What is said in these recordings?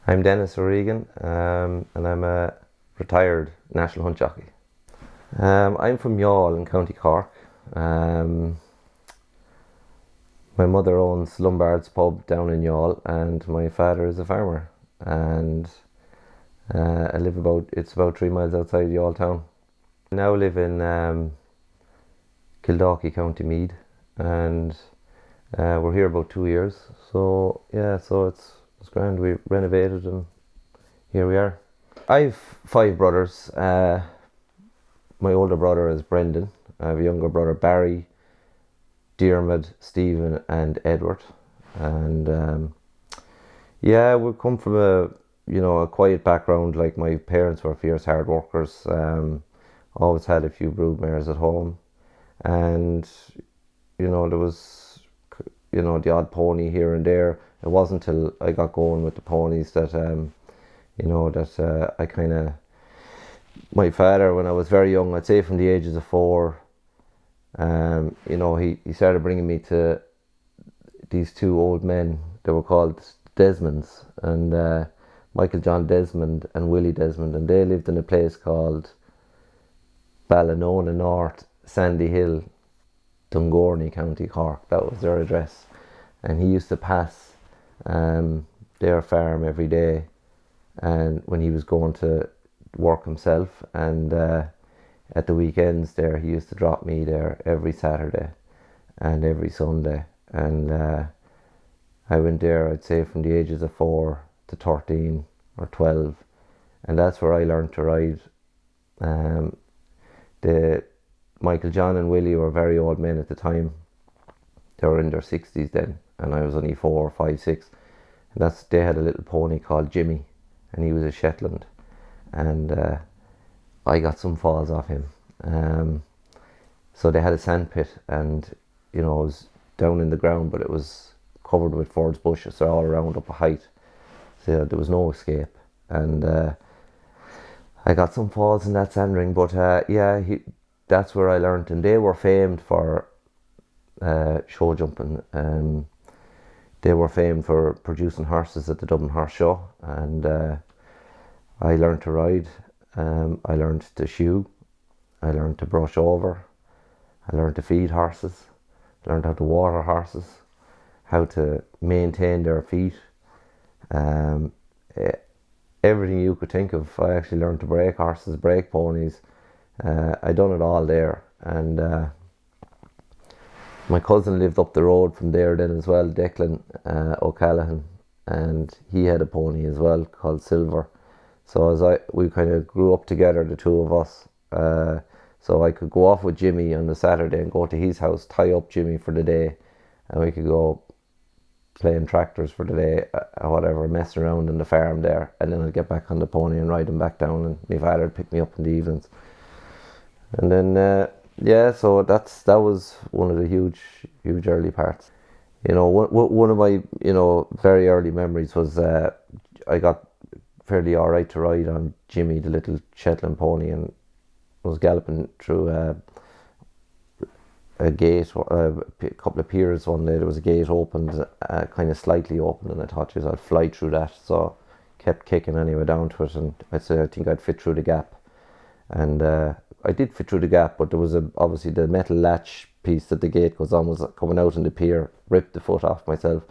I'm Denis or Regan, and I'm a retired national hunt jockey. I'm from Youghal in County Cork. Um, my mother owns Lombard's pub down in Youghal, and my father is a farmer. And I live it's about 3 miles outside Youghal town. I now live in Kildalkey, County Meath, and we're here about 2 years. So yeah, so it's grand. We renovated, and here we are. I've five brothers. My older brother is Brendan. I have a younger brother, Barry, Diarmid, Stephen, and Edward. And yeah, we come from a quiet background. Like, my parents were fierce hard workers. Always had a few broodmares at home, and there was the odd pony here and there. It wasn't until I got going with the ponies that I kind of, my father, when I was very young, I'd say from the ages of 4, he started bringing me to these two old men. They were called Desmonds, and Michael John Desmond and Willie Desmond, and they lived in a place called Ballinona North, Sandy Hill, Dungorney, County Cork. That was their address, and he used to pass their farm every day, and when he was going to work himself, and at the weekends there, he used to drop me there every Saturday and every Sunday. And I went there, I'd say, from the ages of 4 to 13 or 12, and that's where I learned to ride. The Michael John and Willie were very old men at the time. They were in their 60s then, and I was only 4, 5, 6. And they had a little pony called Jimmy, and he was a Shetland, and I got some falls off him. So they had a sandpit, and it was down in the ground, but it was covered with furze bushes all around up a height, so there was no escape. And I got some falls in that sand ring, but that's where I learned. And they were famed for show jumping. They were famed for producing horses at the Dublin Horse Show, and I learned to ride. I learned to shoe. I learned to brush over. I learned to feed horses. Learned how to water horses, how to maintain their feet. Everything you could think of. I actually learned to break horses, break ponies. I done it all there, and my cousin lived up the road from there then as well, Declan O'Callaghan, and he had a pony as well called Silver. So we kind of grew up together, the two of us. So I could go off with Jimmy on the Saturday and go to his house, tie up Jimmy for the day, and we could go playing tractors for the day, or whatever, messing around in the farm there, and then I'd get back on the pony and ride him back down, and my father would pick me up in the evenings. And then so that was one of the huge early parts. One of my very early memories was I got fairly alright to ride on Jimmy, the little Shetland pony, and was galloping through a gate, a couple of piers one day. There was a gate opened, kind of slightly open, and I thought, geez, I'd fly through that. So kept kicking anyway down to it, and I think I'd fit through the gap. And I did fit through the gap, but there was obviously the metal latch piece that the gate goes on was coming out in the pier, ripped the foot off myself.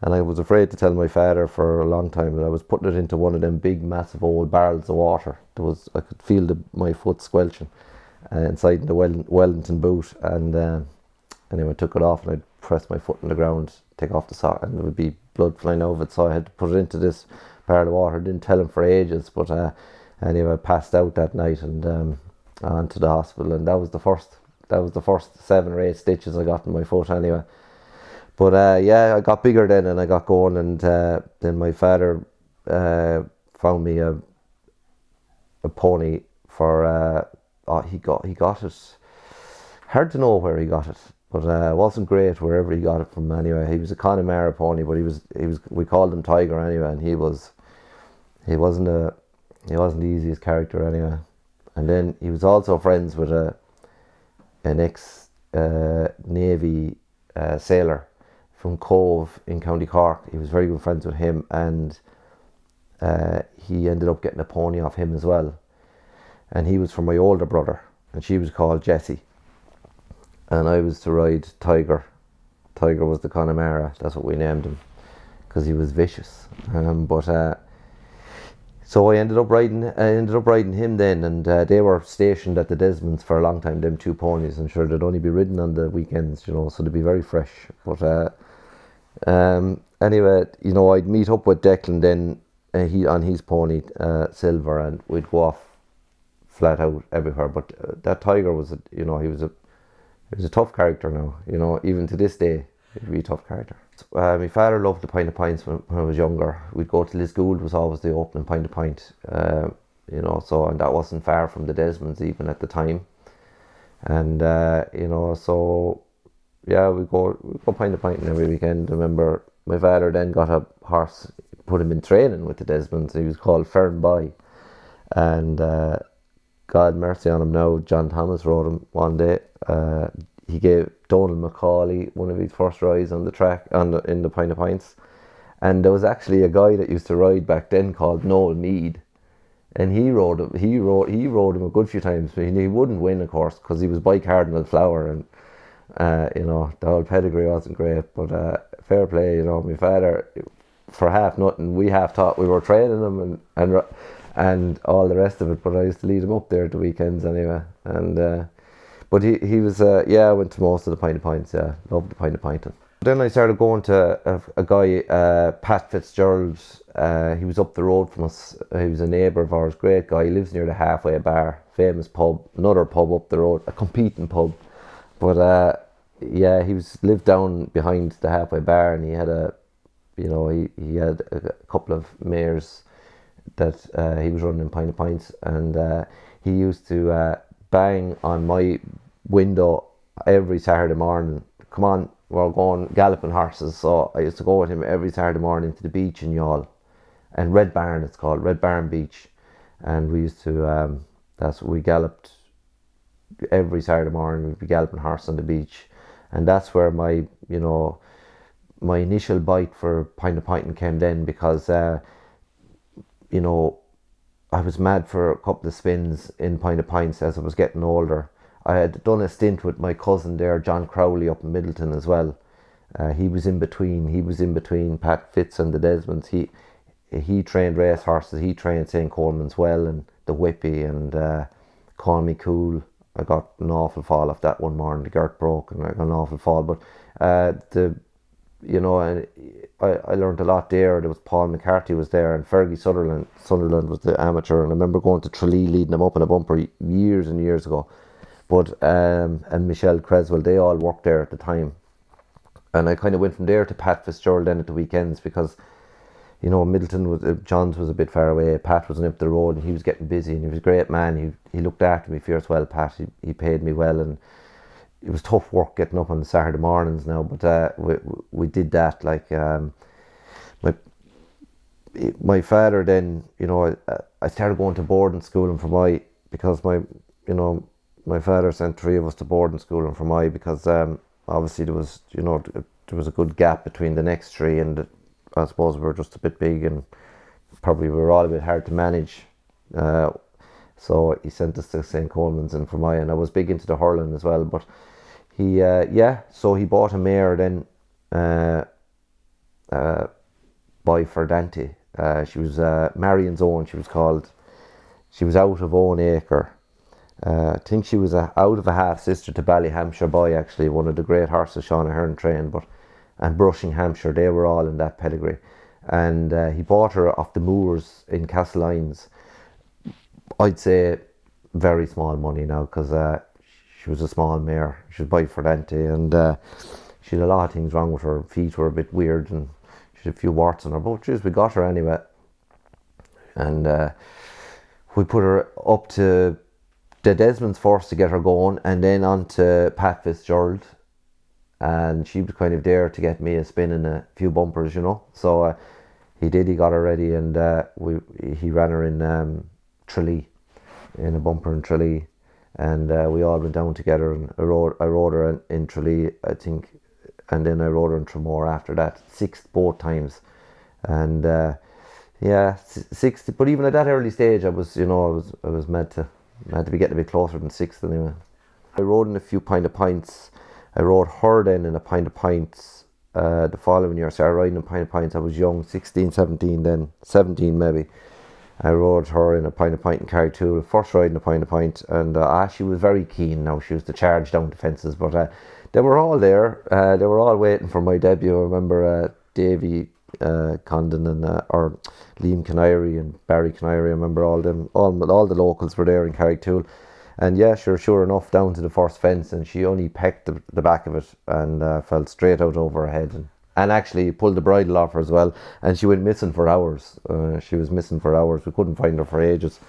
And I was afraid to tell my father for a long time that I was putting it into one of them big, massive old barrels of water. I could feel my foot squelching inside the Wellington boot. And anyway, I took it off, and I'd press my foot in the ground, take off the sock, and there would be blood flying out of it. So I had to put it into this barrel of water. I didn't tell him for ages, but anyway, I passed out that night and on to the hospital. And that was the first 7 or 8 stitches I got in my foot anyway. But I got bigger then, and I got going, and then my father found me a pony for he got it. Hard to know where he got it, but it wasn't great wherever he got it from anyway. He was a Connemara pony, but he was we called him Tiger anyway, and he wasn't the easiest character anyway. And then he was also friends with an ex Navy sailor from Cove in County Cork. He was very good friends with him, and he ended up getting a pony off him as well. And he was from my older brother, and she was called Jessie. And I was to ride Tiger. Tiger was the Connemara, that's what we named him, because he was vicious. So I ended up riding him then, and they were stationed at the Desmonds for a long time, them two ponies, and sure they'd only be ridden on the weekends, you know, so they'd be very fresh. But anyway, you know, I'd meet up with Declan then, he on his pony, Silver, and we'd go off flat out everywhere. But that Tiger was, he was a tough character now, you know, even to this day, he'd be a tough character. My father loved the Pint of Pints when I was younger. We'd go to Lisgould, was always the opening Pint of Pint, you know, so, and that wasn't far from the Desmonds even at the time. And, you know, so, yeah, we go Pint of Pint every weekend. I remember my father then got a horse, put him in training with the Desmonds. He was called Fern Boy. And, God mercy on him now, John Thomas rode him one day. He gave Donald Macaulay one of his first rides on the track in the Pint of Pints, and there was actually a guy that used to ride back then called Noel Mead, and he rode him a good few times, but he wouldn't win, of course, because he was by Cardinal Flower, and you know, the whole pedigree wasn't great, but fair play, you know. My father, for half nothing, we half thought we were training him and all the rest of it, but I used to lead him up there at the weekends anyway, and but he was, I went to most of the Pint of Pints, loved the Pint of Pinting. Then I started going to a guy, Pat Fitzgerald. He was up the road from us. He was a neighbour of ours, great guy. He lives near the Halfway Bar, famous pub, another pub up the road, a competing pub. But he lived down behind the Halfway Bar, and he had he had a couple of mares that he was running in Pint of Pints, and he used to bang on my window every Saturday morning. Come on, we're going galloping horses. So I used to go with him every Saturday morning to the beach in Youghal, and Red Barn, it's called Red Barn Beach, and we used to we galloped every Saturday morning. We'd be galloping horse on the beach, and that's where my initial bite for Pint of Pinting came then, because you know, I was mad for a couple of spins in Pint of Pints as I was getting older. I had done a stint with my cousin there, John Crowley, up in Middleton as well. He was in between Pat Fitz and the Desmonds. He trained race horses. He trained St. Coleman's well, and the Whippy, and Call Me Cool. I got an awful fall off that one morning. The girt broke and I got an awful fall. But I learned a lot there. There was Paul McCarthy was there, and Fergie Sunderland was the amateur. And I remember going to Tralee, leading him up in a bumper years and years ago. But and Michelle Creswell, they all worked there at the time. And I kind of went from there to Pat Fitzgerald then at the weekends, because, you know, Middleton John's was a bit far away. Pat was up the road, and he was getting busy, and he was a great man. He looked after me fierce well, Pat. He paid me well, and it was tough work getting up on the Saturday mornings now, but we did that. Like my father then, you know, I started going to boarding school in Fermoy, because my father sent 3 of us to boarding school in Fermoy, because obviously there was a good gap between the next 3, and I suppose we were just a bit big, and probably we were all a bit hard to manage. So he sent us to St. Coleman's in Fermoy, and I was big into the hurling as well. But so he bought a mare then, by Ferdante. She was Marion's Own, she was called. She was out of Own Acre. I think she was out of a half sister to Ballyhampshire Boy, actually, one of the great horses Sean Ahern trained, and Brushing Hampshire, they were all in that pedigree. And he bought her off the moors in Castlelyons. I'd say very small money now, because she was a small mare. She was by Ferdante, and she had a lot of things wrong with her. Her feet were a bit weird, and she had a few warts on her, but geez, we got her anyway. And we put her up to the Desmonds first to get her going, and then on to Pat Fitzgerald, and she was kind of there to get me a spin in a few bumpers, you know. So he got her ready, and he ran her in Tralee, in a bumper in Tralee, and we all went down together, and I rode her in Tralee, I think, and then I rode her in Tramore after that, 6th both times. And Yeah, 60. But even at that early stage, I was, I was mad to be getting a bit closer than sixth anyway. I rode in a few pint of pints. I rode her then in a pint of pints the following year. So I riding in pint of pints. I was young, 16, 17 then, 17 maybe. I rode her in a pint of pint in Carrigtwohill, first ride in a pint of pint, and she was very keen now. She was to charge down the fences, but they were all there. They were all waiting for my debut. I remember Davy Condon and or Liam Canary and Barry Canary. I remember all them, all the locals were there in Carrigtwohill. And yeah, sure enough, down to the first fence, and she only pecked the back of it and fell straight out over her head. And actually pulled the bridle off her as well, and she went missing for hours. She was missing for hours. We couldn't find her for ages,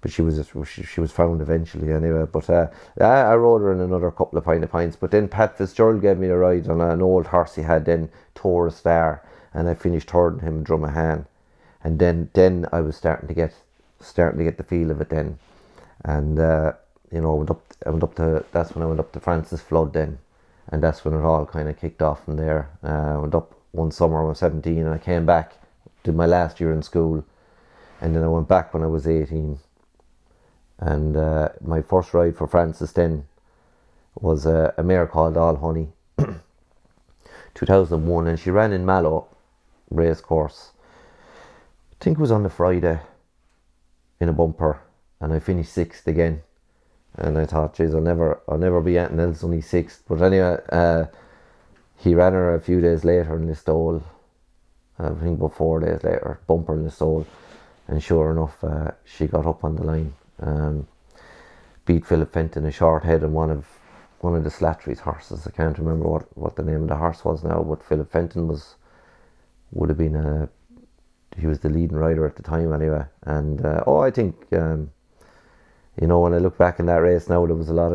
but she was found eventually anyway. But I rode her in another couple of pints. But then Pat Fitzgerald gave me a ride on an old horse he had then, Tore Star, and I finished third in him in Drumahan. And then I was starting to get the feel of it then, and I went up to that's when I went up to Francis Flood then. And that's when it all kind of kicked off from there. I went up one summer when I was 17 and I came back, did my last year in school. And then I went back when I was 18. And my first ride for Francis then was a mare called All Honey, 2001. And she ran in Mallow race course. I think it was on the Friday in a bumper. And I finished sixth again. And I thought, geez, I'll never be anything else, only sixth. But anyway, he ran her a few days later in Listowel. I think about 4 days later, bumper in Listowel. And sure enough, she got up on the line. Beat Philip Fenton a short head on one of the Slattery's horses. I can't remember what the name of the horse was now, but Philip Fenton would have been he was the leading rider at the time anyway. And I think when I look back in that race now, there's a lot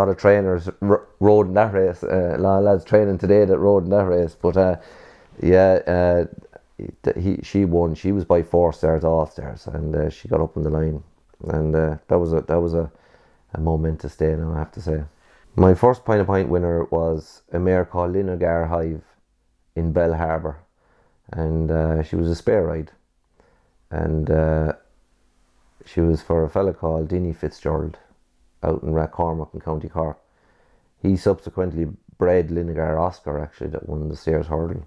of trainers rode in that race. A lot of lads training today that rode in that race. But she won. She was by 4 stars, all stars, and she got up on the line. And that was a momentous day now, I have to say. My first pint winner was a mare called Linnagar Hive in Bell Harbour, and she was a spare ride, and she was for a fella called Denis Fitzgerald out in Rathcormac in County Cork. He subsequently bred Linnagar Oscar, actually, that won the Stairs Hurdle.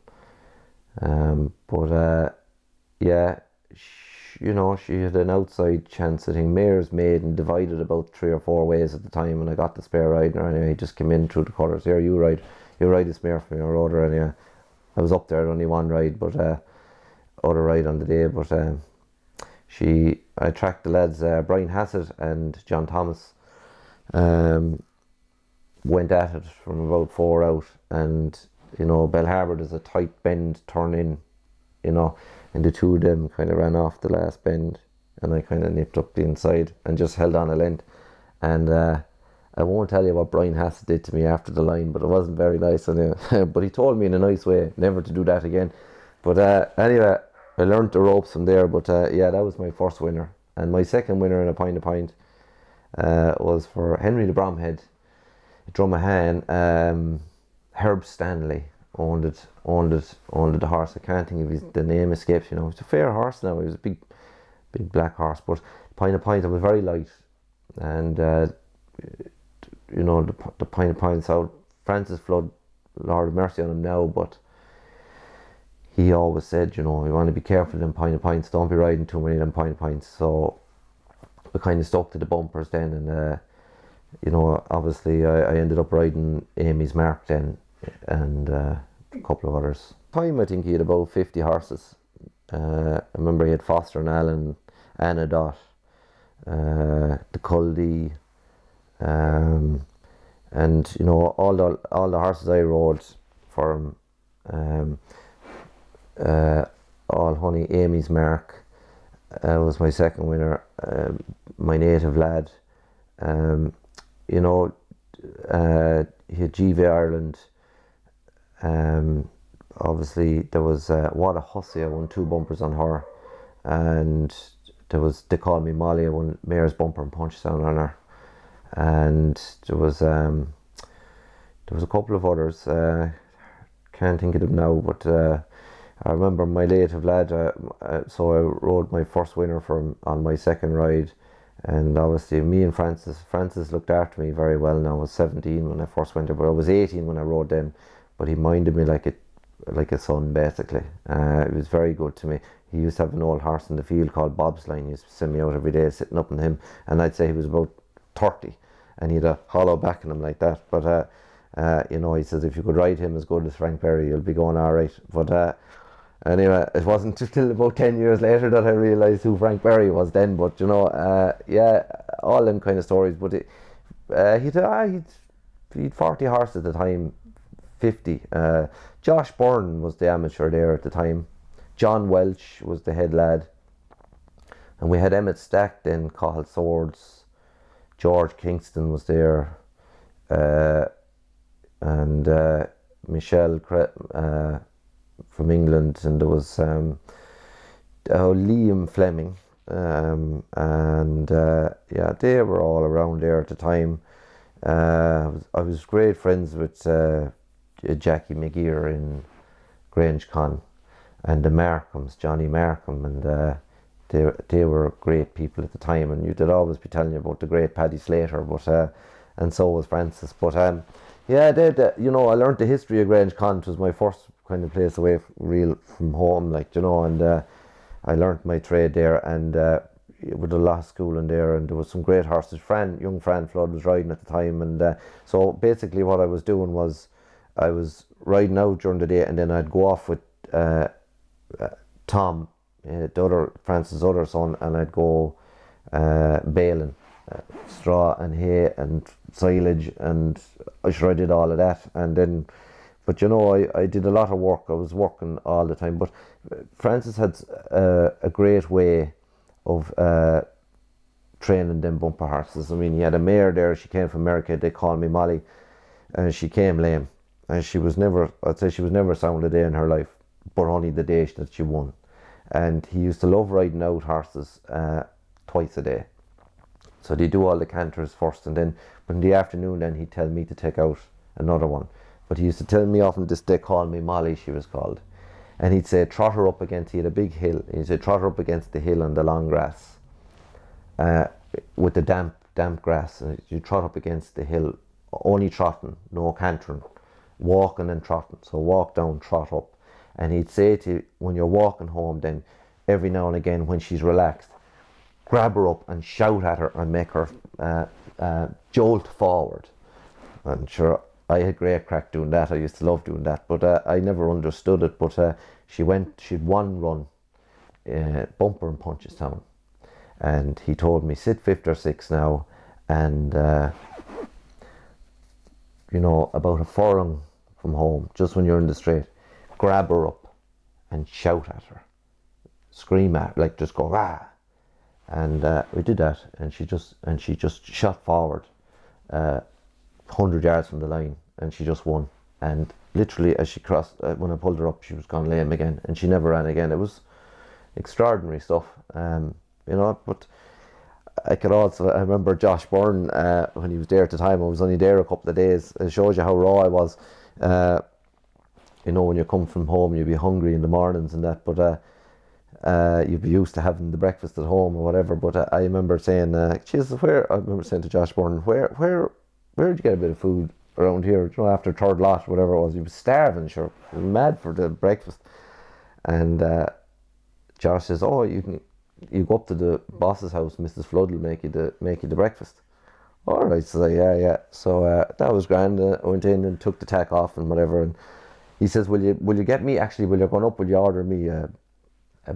She had an outside chance. I think mares made and divided about 3 or 4 ways at the time, and I got the spare ride. And anyway, he just came in through the colours. Here, you ride this mare for me. I rode her anyway. I was up there, only one ride, but other ride on the day. But I tracked the lads, Brian Hassett and John Thomas. Went at it from about 4 out, and Bell Harbour, there's a tight bend turn in, and the two of them kind of ran off the last bend, and I kind of nipped up the inside and just held on a length. And I won't tell you what Brian Hassett did to me after the line, but it wasn't very nice anyway. But he told me in a nice way never to do that again. But anyway, I learned the ropes from there. But that was my first winner. And my second winner in a pint was for Henry the Bromhead, Drumahan. Herb Stanley owned the horse. I can't think of the name escapes. It's a fair horse now. He was a big black horse. But pint, I was very light, and the pint out. Francis Flood, Lord have mercy on him now, but he always said, you want to be careful in pints. Don't be riding too many of them pints. So we kind of stuck to the bumpers then, and obviously I ended up riding Amy's Mark then, and a couple of others. I think he had about 50 horses. I remember he had Foster and Allen, Anna Dot, the Culdee, and all the horses I rode for him. All Honey, Amy's Mark was my second winner. My native lad. He had GV Ireland. Obviously there was What a Hussy. I won 2 bumpers on her, and they called me Molly. I won Mayor's Bumper and Punchdown on her, and there was a couple of others. Can't think of them now, but I remember my native lad, so I rode my first winner on my second ride, and obviously me and Francis looked after me very well. Now I was 17 when I first went there, but I was 18 when I rode them, but he minded me like a son basically. He was very good to me. He used to have an old horse in the field called Bobsline. He used to send me out every day sitting up on him, and I'd say he was about 30, and he had a hollow back in him like that, but he says if you could ride him as good as Frank Berry, you'll be going all right. But anyway, it wasn't until about 10 years later that I realised who Frank Berry was then. But all them kind of stories. But he'd 40 horses at the time, 50. Josh Byrne was the amateur there at the time. John Welch was the head lad, and we had Emmett Stack then, Cahill Swords, George Kingston was there, and Michelle from England, and there was Liam Fleming, they were all around there at the time. I was great friends with Jackie McGeer in Grange Con, and the Markhams, Johnny Markham, and they were great people at the time, and you'd always be telling you about the great Paddy Slater, but and so was Francis. But I learned the history of Grange Con. It was my first kind of place away from home, and I learnt my trade there, and with a lot of schooling there, and there was some great horses. Young Fran Flood was riding at the time, and so basically what I was doing was I was riding out during the day, and then I'd go off with Tom, Francis' other son, and I'd go baling straw and hay and silage, and I did all of that. And then, but I did a lot of work. I was working all the time. But Francis had a great way of training them bumper horses. I mean, he had a mare there. She came from America. They called me Molly, and she came lame, and I'd say she was never sound a day in her life, but only the day that she won. And he used to love riding out horses twice a day. So they do all the canters first, and then in the afternoon then he'd tell me to take out another one. But he used to tell me often they called me Molly, she was called. And he'd say trot her up against, he had a big hill, he'd say trot her up against the hill on the long grass, with the damp grass, and you trot up against the hill, only trotting, no cantering, walking and trotting. So walk down, trot up. And he'd say to you, when you're walking home then, every now and again when she's relaxed, grab her up and shout at her and make her jolt forward. And sure, I had great crack doing that. I used to love doing that, but I never understood it. But she'd one run, Bumper in Punchestown, and he told me, sit 5th or 6th now, and about a furlong from home, just when you're in the straight, grab her up and shout at her, scream at her, just go rah. And we did that, and she just shot forward 100 yards from the line, and she just won. And literally as she crossed, when I pulled her up, she was gone lame again, and she never ran again. It was extraordinary stuff, but I remember Josh Byrne, when he was there at the time. I was only there a couple of days. It shows you how raw I was. When you come from home, you'd be hungry in the mornings and that, but you'd be used to having the breakfast at home or whatever. But I remember saying, I remember saying to Josh Byrne, where did you get a bit of food around here? After third lot, whatever it was, he was starving, sure, mad for the breakfast. And Josh says, "Oh, you go up to the boss's house. Mrs. Flood will make you the breakfast." All right, so yeah. So that was grand. I went in and took the tack off and whatever. And he says, "Will you get me? Actually, will you order me a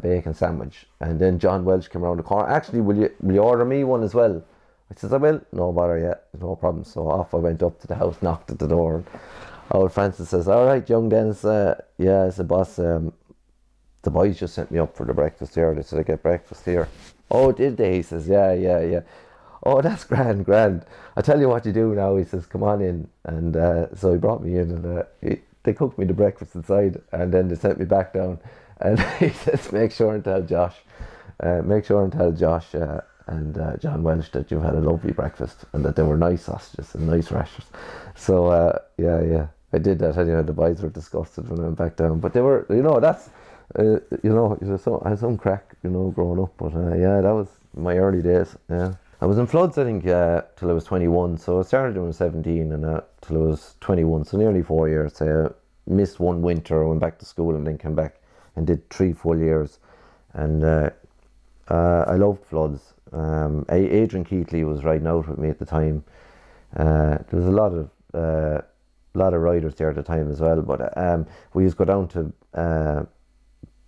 bacon sandwich?" And then John Welch came around the corner. "Actually, will you order me one as well?" I says, "I will." "No bother, yeah, no problem." So off I went up to the house, knocked at the door, and old Francis says, "All right, young Denis, yeah," I said, "Boss, the boys just sent me up for the breakfast here. They said I get breakfast here." "Oh, did they?" He says, yeah. "Oh, that's grand. I tell you what you do now," he says, "come on in." And so he brought me in, and they cooked me the breakfast inside, and then they sent me back down. And he says, make sure and tell Josh and John Welch that you've had a lovely breakfast, and that they were nice sausages and nice rashers. So yeah, I did that anyway. The boys were disgusted when I went back down, but they were, I had some crack, growing up. But yeah, that was my early days. Yeah, I was in floods, I think, till I was 21. So I started when I was 17, and till I was 21. So nearly 4 years. Missed one winter, went back to school, and then came back and did 3 full years. And I loved floods. Adrian Keatley was riding out with me at the time. There was a lot of riders there at the time as well. But we used to go down to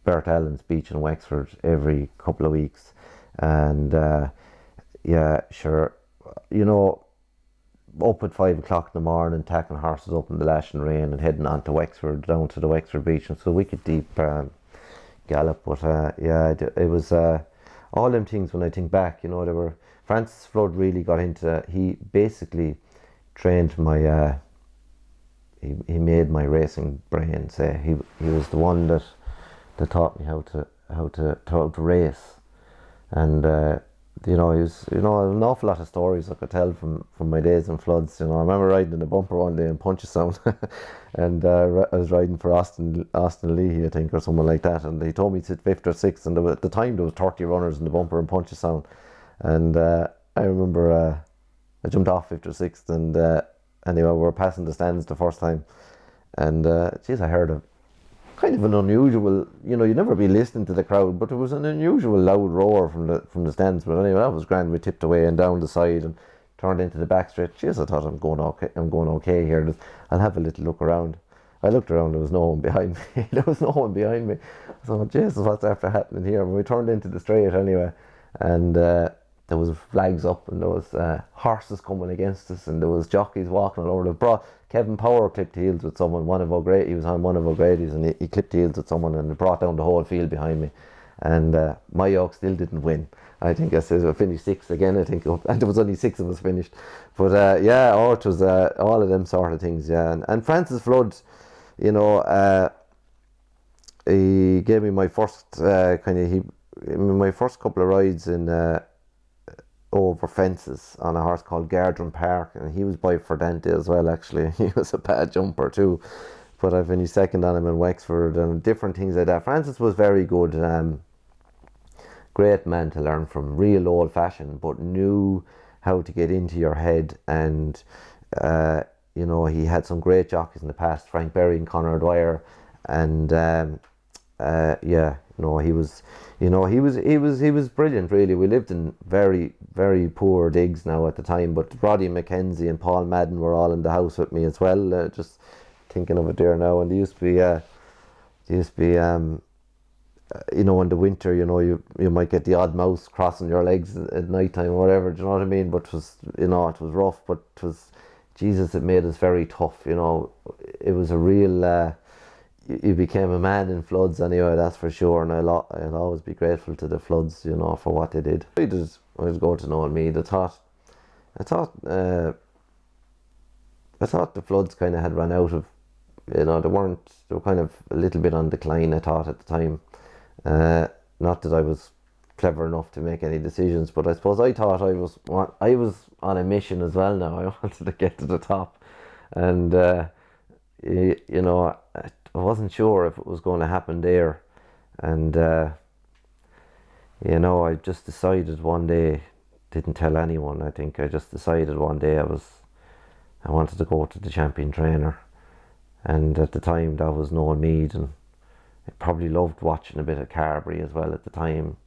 Bert Allen's beach in Wexford every couple of weeks, and yeah, sure, up at 5 o'clock in the morning, taking horses up in the lashing rain and heading on to Wexford, down to the Wexford beach, and so wicked deep gallop. But yeah, it was all them things. When I think back, they were Francis Flood really got into. He basically trained my. He made my racing brain. Say he was the one that taught me how to race, and he was an awful lot of stories I could tell from my days in floods. I remember riding in the bumper one day in Punchestown, and I was riding for Austin Leahy, I think, or someone like that, and he told me to sit 5th or 6th, and at the time there was 30 runners in the bumper in Punchestown, and I remember I jumped off 5th or 6th, and anyway, we were passing the stands the first time, and geez, I heard a kind of an unusual, you'd never be listening to the crowd, but it was an unusual loud roar from the stands. But anyway, that was grand. We tipped away and down the side and turned into the back straight. Jeez, I thought I'm going okay here. I'll have a little look around. I looked around, there was no one behind me. I thought, Jesus, what's after happening here? When we turned into the straight anyway, and there was flags up, and there was horses coming against us, and there was jockeys walking all over. Kevin Power clipped heels with someone. He was on one of O'Grady's, and he clipped heels with someone, and it brought down the whole field behind me. And my yoke still didn't win. I think I finished 6th again. I think, and there was only 6 of us finished. But yeah, it was all of them sort of things. Yeah, and Francis Flood, he gave me my first my first couple of rides in. Over fences on a horse called Gardner Park, and he was by Ferdente as well. Actually, he was a bad jumper too, but I finished second on him in Wexford and different things like that. Francis was very good, great man to learn from, real old fashioned, but knew how to get into your head. And he had some great jockeys in the past, Frank Berry and Conor Dwyer, and he was brilliant, really. We lived in very, very poor digs now at the time, but Roddy McKenzie and Paul Madden were all in the house with me as well. Just thinking of it there now, and there used to be in the winter, you might get the odd mouse crossing your legs at night time or whatever. Do you know what I mean? But it was rough, but it was, Jesus, it made us very tough. It was a real. You became a man in floods anyway, that's for sure, and I'll always be grateful to the floods, for what they did. I was going to know me. I thought the floods kind of had run out of, they were kind of a little bit on decline, I thought, at the time. Not that I was clever enough to make any decisions, but I suppose I thought I was on a mission as well now. I wanted to get to the top, and I wasn't sure if it was going to happen there, and I just decided one day, didn't tell anyone. I think I just decided one day I wanted to go to the champion trainer, and at the time that was Noel Meade, and I probably loved watching a bit of Carberry as well at the time.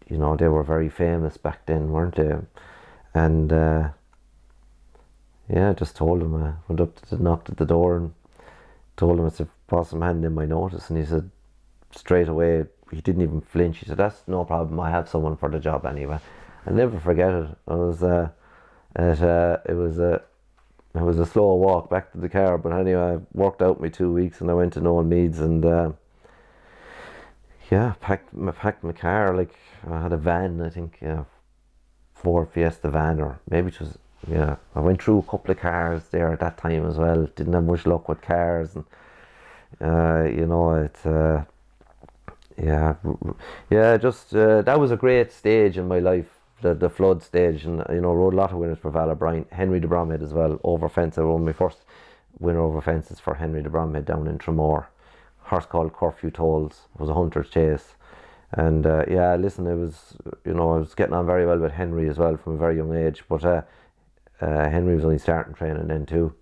They were very famous back then, weren't they? And I just told him. I went up knocked at the door and told him, I said, boss, I'm handing in my notice. And he said, straight away, he didn't even flinch. He said, that's no problem, I have someone for the job anyway. I'll never forget it. It was a slow walk back to the car, but anyway, I worked out my 2 weeks, and I went to Noel Meade's, and packed my car. Like, I had a van, I think, Ford Fiesta van, or maybe it was, I went through a couple of cars there at that time as well. Didn't have much luck with cars, and that was a great stage in my life, the flood stage, and rode a lot of winners for Val O'Brien, Henry de Bromhead as well, over fence. I won my first winner over fences for Henry de Bromhead down in Tremor. horse called Curfew Tolls. It was a hunter's chase. And yeah, listen, it was, I was getting on very well with Henry as well from a very young age. But Henry was only starting training then too.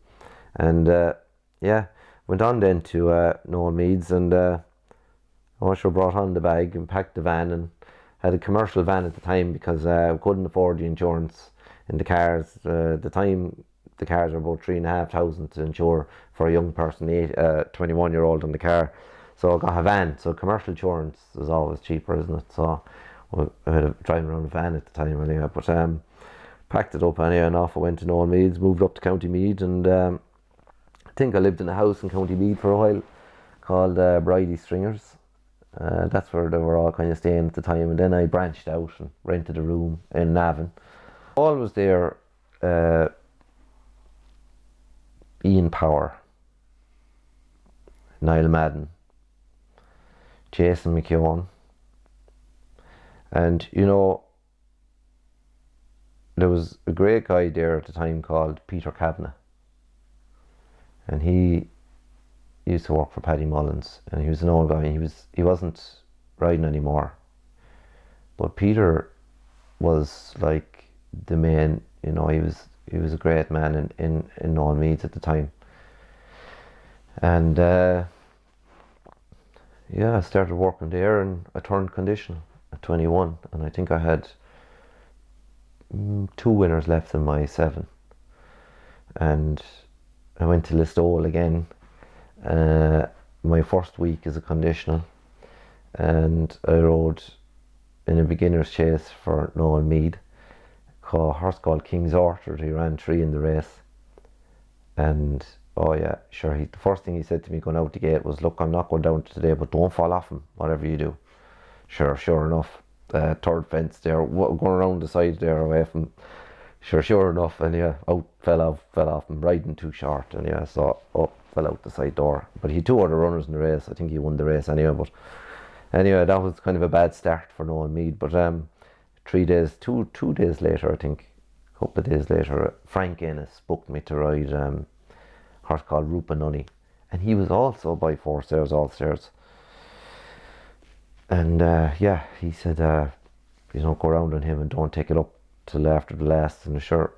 And yeah, went on then to Noel Meads, and Usher brought on the bag and packed the van, and had a commercial van at the time because we couldn't afford the insurance in the cars. The time the cars were about $3,500 to insure for a young person, 21-year-old in the car. So I got a van. So commercial insurance is always cheaper, isn't it? So I had a driving around a van at the time anyway. But packed it up anyway, and off I went to Noel Meads, moved up to County Meath, and I think I lived in a house in County Meath for a while called Bridie Stringers. That's where they were all kind of staying at the time, and then I branched out and rented a room in Navan. Always there, Ian Power, Niall Madden, Jason McKeown, and there was a great guy there at the time called Peter Kavanagh, and he used to work for Paddy Mullins, and he was an old guy. He wasn't riding anymore, but Peter was like the main. He was a great man in Noel Meads at the time, and yeah, I started working there, and I turned conditional at 21, and I think I had 2 winners left in my 7, and I went to Listowel again. My first week as a conditional, and I rode in a beginner's chase for Noel Mead, a horse called King's Orchard. He ran 3 in the race, and oh yeah, sure, the first thing he said to me going out the gate was, look, I'm not going down today, but don't fall off him, whatever you do. Sure enough, third fence there, going around the side there away from, sure enough, and yeah, out, fell off him, riding too short, and yeah, so up, fell out the side door. But he had 2 other runners in the race. I think he won the race anyway, but anyway, that was kind of a bad start for Noel Mead. But 2 days later, I think, a couple of days later, Frank Ennis booked me to ride a horse called Rupanunny, and he was also by 4 stairs all stairs. And yeah, he said, go around on him and don't take it up till after the last. And sure,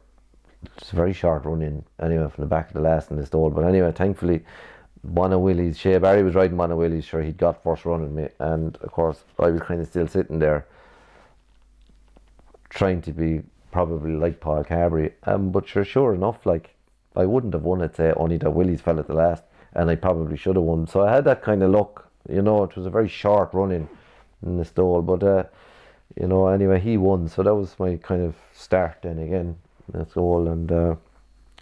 it's a very short run in anyway from the back of the last in this stole. But anyway, thankfully, Mona Willie's, Shea Barry was riding Mona Willie's, sure, he'd got first run in me, and of course I was kind of still sitting there trying to be probably like Paul Carberry, but sure enough, like, I wouldn't have won it, say, only that Willie's fell at the last, and I probably should have won. So I had that kind of luck, it was a very short run in the stole, but anyway, he won, so that was my kind of start then again. That's all, and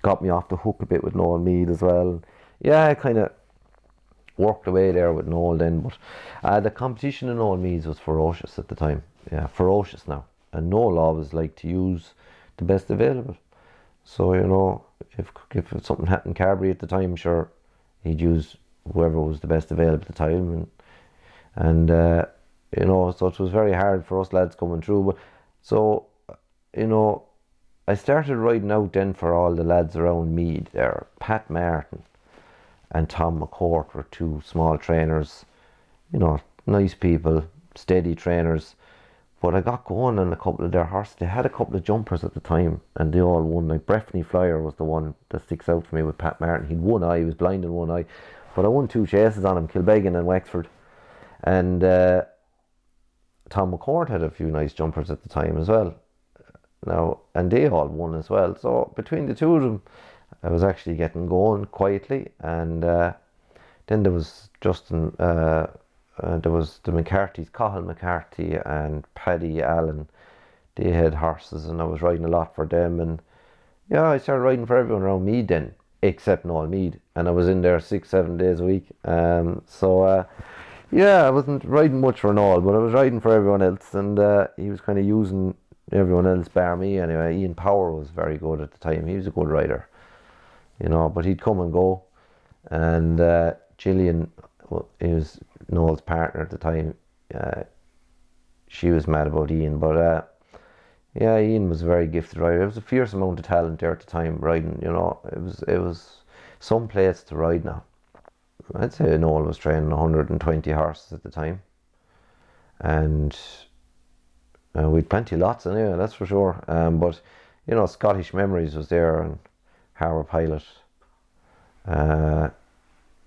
got me off the hook a bit with Noel Mead as well. Yeah, I kind of worked away there with Noel then, but the competition in Noel Meads was ferocious at the time. Yeah, ferocious now. And Noel always liked to use the best available. So, if something happened Carberry at the time, sure, he'd use whoever was the best available at the time. And so it was very hard for us lads coming through. But so, I started riding out then for all the lads around Mead there. Pat Martin and Tom McCourt were 2 small trainers, nice people, steady trainers. But I got going on a couple of their horses. They had a couple of jumpers at the time, and they all won. Like Breffney Flyer was the one that sticks out for me with Pat Martin. He'd 1 eye, he was blind in 1 eye. But I won 2 chases on him, Kilbeggan and Wexford. And Tom McCourt had a few nice jumpers at the time as well. Now, and they all won as well. So between the 2 of them, I was actually getting going quietly. And then there was Justin, there was the McCarthy's, Cahill McCarthy and Paddy Allen. They had horses, and I was riding a lot for them. And yeah, I started riding for everyone around Mead then, except Noel Mead. And I was in there 6-7 days a week. Yeah, I wasn't riding much for Noel, but I was riding for everyone else. And he was kind of using everyone else bar me anyway. Ian Power was very good at the time. He was a good rider, but he'd come and go. And Gillian, he was Noel's partner at the time. She was mad about Ian, but yeah, Ian was a very gifted rider. There was a fierce amount of talent there at the time riding. It was some place to ride now. I'd say Noel was training 120 horses at the time. And we'd plenty lots anyway, that's for sure. But, you know, Scottish Memories was there, and Harbour Pilot,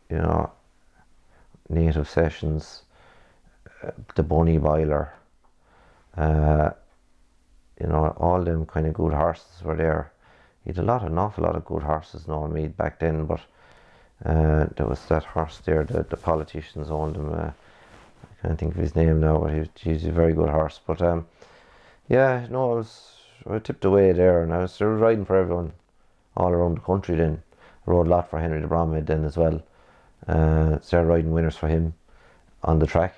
you know, Native Sessions, the Bunny Boiler, you know, all them kind of good horses were there. He had an awful lot of good horses, Noel Meade, back then, but there was that horse there, the politicians owned him. I can't think of his name now, but he's a very good horse. But yeah, no, I tipped away there, and I was riding for everyone all around the country then. I rode a lot for Henry de Bromhead then as well. Started riding winners for him on the track,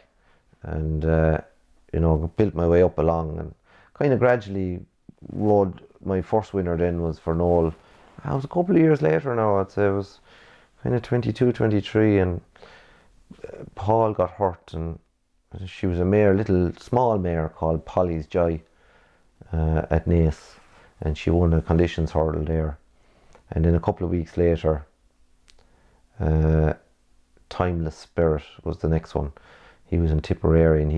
and you know, built my way up along, and kind of gradually rode. My first winner then was for Noel. I was a couple of years later now, I'd say. It was kind of 22, 23, and Paul got hurt, and she was a mare, little small mare called Polly's Joy at Naas, and she won a conditions hurdle there. And then a couple of weeks later, Timeless Spirit was the next one. He was in Tipperary, and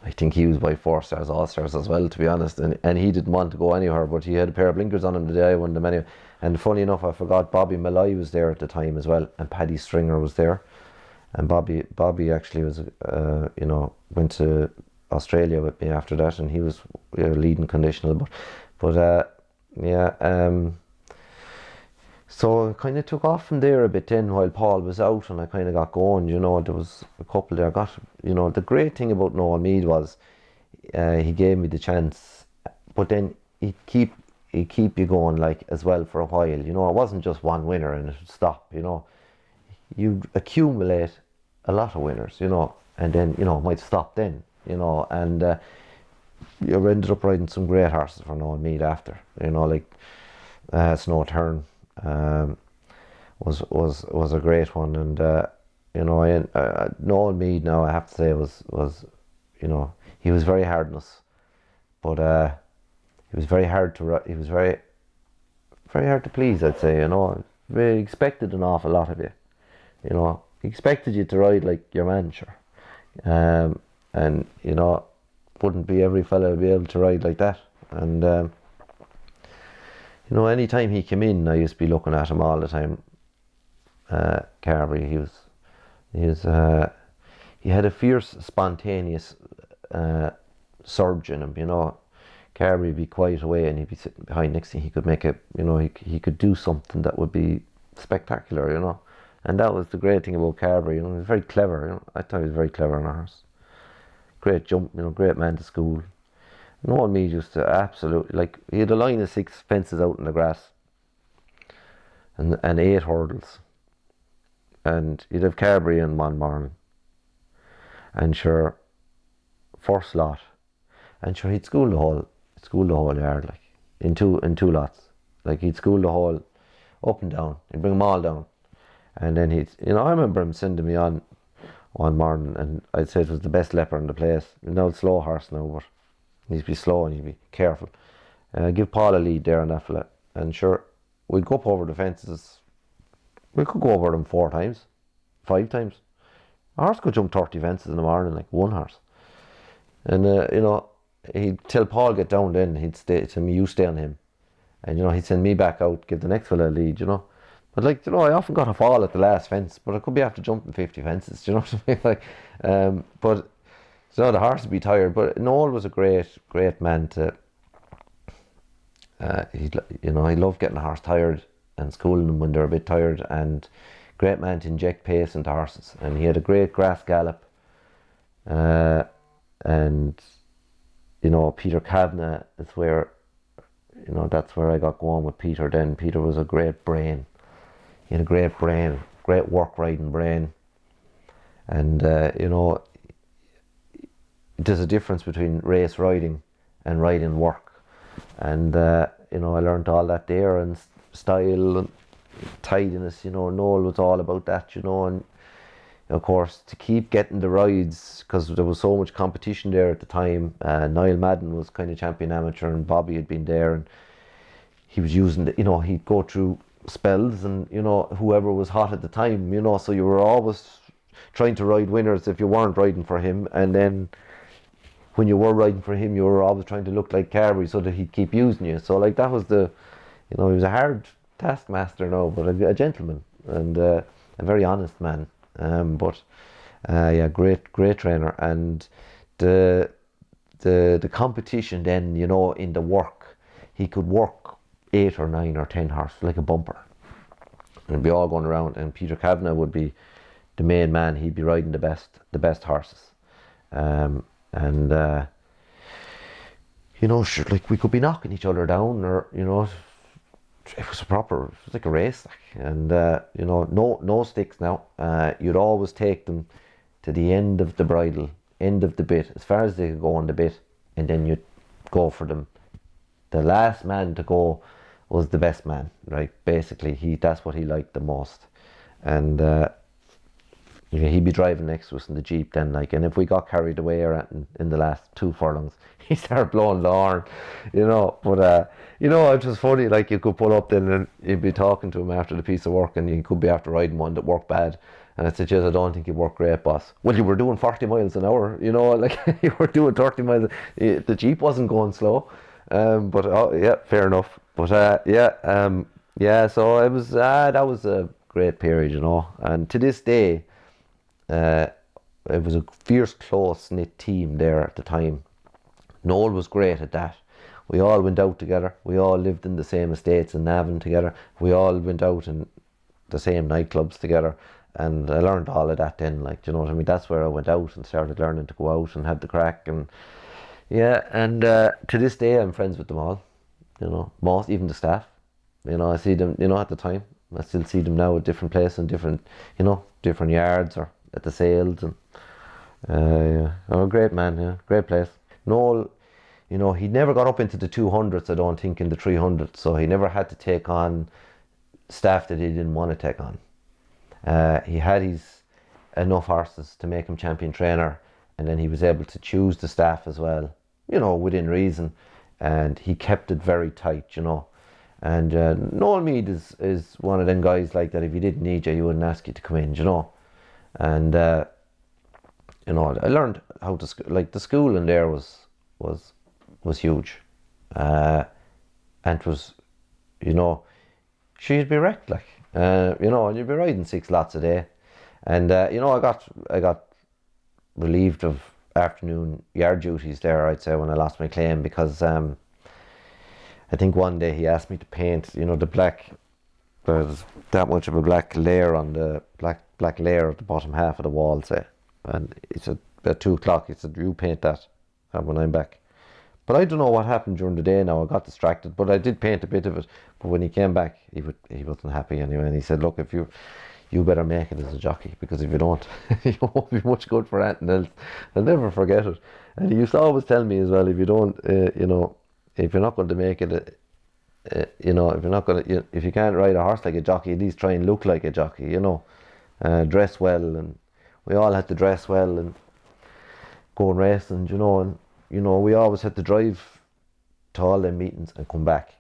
I think he was by 4 stars, all stars as well, to be honest. And he didn't want to go anywhere, but he had a pair of blinkers on him the day I won them anyway. And funny enough, I forgot Bobby Malloy was there at the time as well, and Paddy Stringer was there. And Bobby actually was, you know, went to Australia with me after that, and he was leading conditional. But yeah. So I kind of took off from there a bit then while Paul was out, and I kind of got going, you know. There was a couple there. You know, the great thing about Noel Meade was he gave me the chance, but then he'd keep you going, like, as well for a while. You know, it wasn't just one winner and it would stop, you know. You accumulate a lot of winners, you know, and then, you know, it might stop then, you know, and you ended up riding some great horses for Noel Meade after, you know, like Snow Turn. Was a great one, and you know, Noel Meade now, I have to say, was you know, he was very hard on us, but he was very hard to very hard to please, I'd say. You know, he expected an awful lot of you. You know, he expected you to ride like your man, sure, and you know, wouldn't be every fella be able to ride like that, and. You know, any time he came in, I used to be looking at him all the time. Carberry, he had a fierce, spontaneous surge in him. You know, Carberry would be quiet away, and he'd be sitting behind. Next thing he could make you know, he could do something that would be spectacular. You know, and that was the great thing about Carberry. You know, he was very clever. You know, I thought he was very clever on a horse. Great jump. You know, great man to school. Noel Meade used to absolutely, like, he had a line of 6 fences out in the grass and 8 hurdles, and he'd have Carberry in one morning, and sure, first lot, and sure, he'd school the whole yard, like, in two lots, like, he'd school the whole up and down, he'd bring them all down, and then you know, I remember him sending me on one morning, and I'd say it was the best leopard in the place. Now it's slow horse now, but needs to be slow and you be careful. Give Paul a lead there on that fella, and sure, we'd go up over the fences. We could go over them 4 times, 5 times. A horse could jump 30 fences in the morning, like one horse. And you know, he'd tell Paul get down, then he'd tell me, you stay on him, and you know, he'd send me back out, give the next fella a lead, you know. But, like, you know, I often got a fall at the last fence, but I could be after jumping 50 fences, you know what I mean? Like, but so the horse would be tired. But Noel was a great man to. You know, he loved getting the horse tired and schooling them when they're a bit tired, and great man to inject pace into horses. And he had a great grass gallop. And you know, Peter Kavanagh is where, you know, that's where I got going with Peter. Then Peter was a great brain. He had a great brain, great work riding brain, and you know. There's a difference between race riding and riding work, and you know, I learned all that there, and style and tidiness. You know, Noel was all about that. You know, and of course, to keep getting the rides, because there was so much competition there at the time. Niall Madden was kind of champion amateur, and Bobby had been there, and he was using you know, he'd go through spells, and whoever was hot at the time, so you were always trying to ride winners if you weren't riding for him, and then when you were riding for him, you were always trying to look like Carberry so that he'd keep using you. So like that was he was a hard taskmaster, but a gentleman and a very honest man. But yeah, great trainer, and the competition then, in the work, he could work 8 or 9 or 10 horses like a bumper, and it'd be all going around. And Peter Kavanagh would be the main man. He'd be riding the best horses, sure, like we could be knocking each other down, or it was like a race, and no sticks now. You'd always take them to the end of the bridle, end of the bit, as far as they could go on the bit, and then you'd go for them. The last man to go was the best man, right? Basically, that's what he liked the most, and he'd be driving next to us in the Jeep then, and if we got carried away or in the last 2 furlongs, he started blowing the horn, but it was funny, like you could pull up then and you'd be talking to him after the piece of work, and you could be after riding one that worked bad, and I said, yes, I don't think you worked great, boss. Well, you were doing 40 miles an hour, like you were doing 30 miles, the Jeep wasn't going slow, but yeah, fair enough, but so it was, that was a great period, and to this day, it was a fierce, close-knit team there at the time. Noel was great at that. We all went out together. We all lived in the same estates in Navan together. We all went out in the same nightclubs together. And I learned all of that then, you know what I mean? That's where I went out and started learning to go out and have the crack. And yeah, and to this day I'm friends with them all. Most, even the staff. I see them, at the time. I still see them now at different places and different yards or at the sales, and great man, yeah, great place. Noel, he never got up into the 200s, I don't think, in the 300s, so he never had to take on staff that he didn't want to take on. He had enough horses to make him champion trainer, and then he was able to choose the staff as well, within reason, and he kept it very tight, And Noel Meade is one of them guys like that. If he didn't need you, he wouldn't ask you to come in, And I learned how to the school in there was huge, and it was, she'd be wrecked and you'd be riding 6 lots a day, and I got relieved of afternoon yard duties there, I'd say, when I lost my claim, because I think one day he asked me to paint, the black. There's that much of a black layer on the black layer at the bottom half of the wall, say. And he said, at 2 o'clock, he said, you paint that when I'm back. But I don't know what happened during the day now. I got distracted, but I did paint a bit of it. But when he came back, he wasn't happy anyway. And he said, look, if you better make it as a jockey, because if you don't, you won't be much good for anything else. I'll never forget it. And he used to always tell me as well, if you don't, if you're not going to make it, if you're not going to, if you can't ride a horse like a jockey, at least try and look like a jockey, dress well. And we all had to dress well and go and race, and we always had to drive to all them meetings and come back,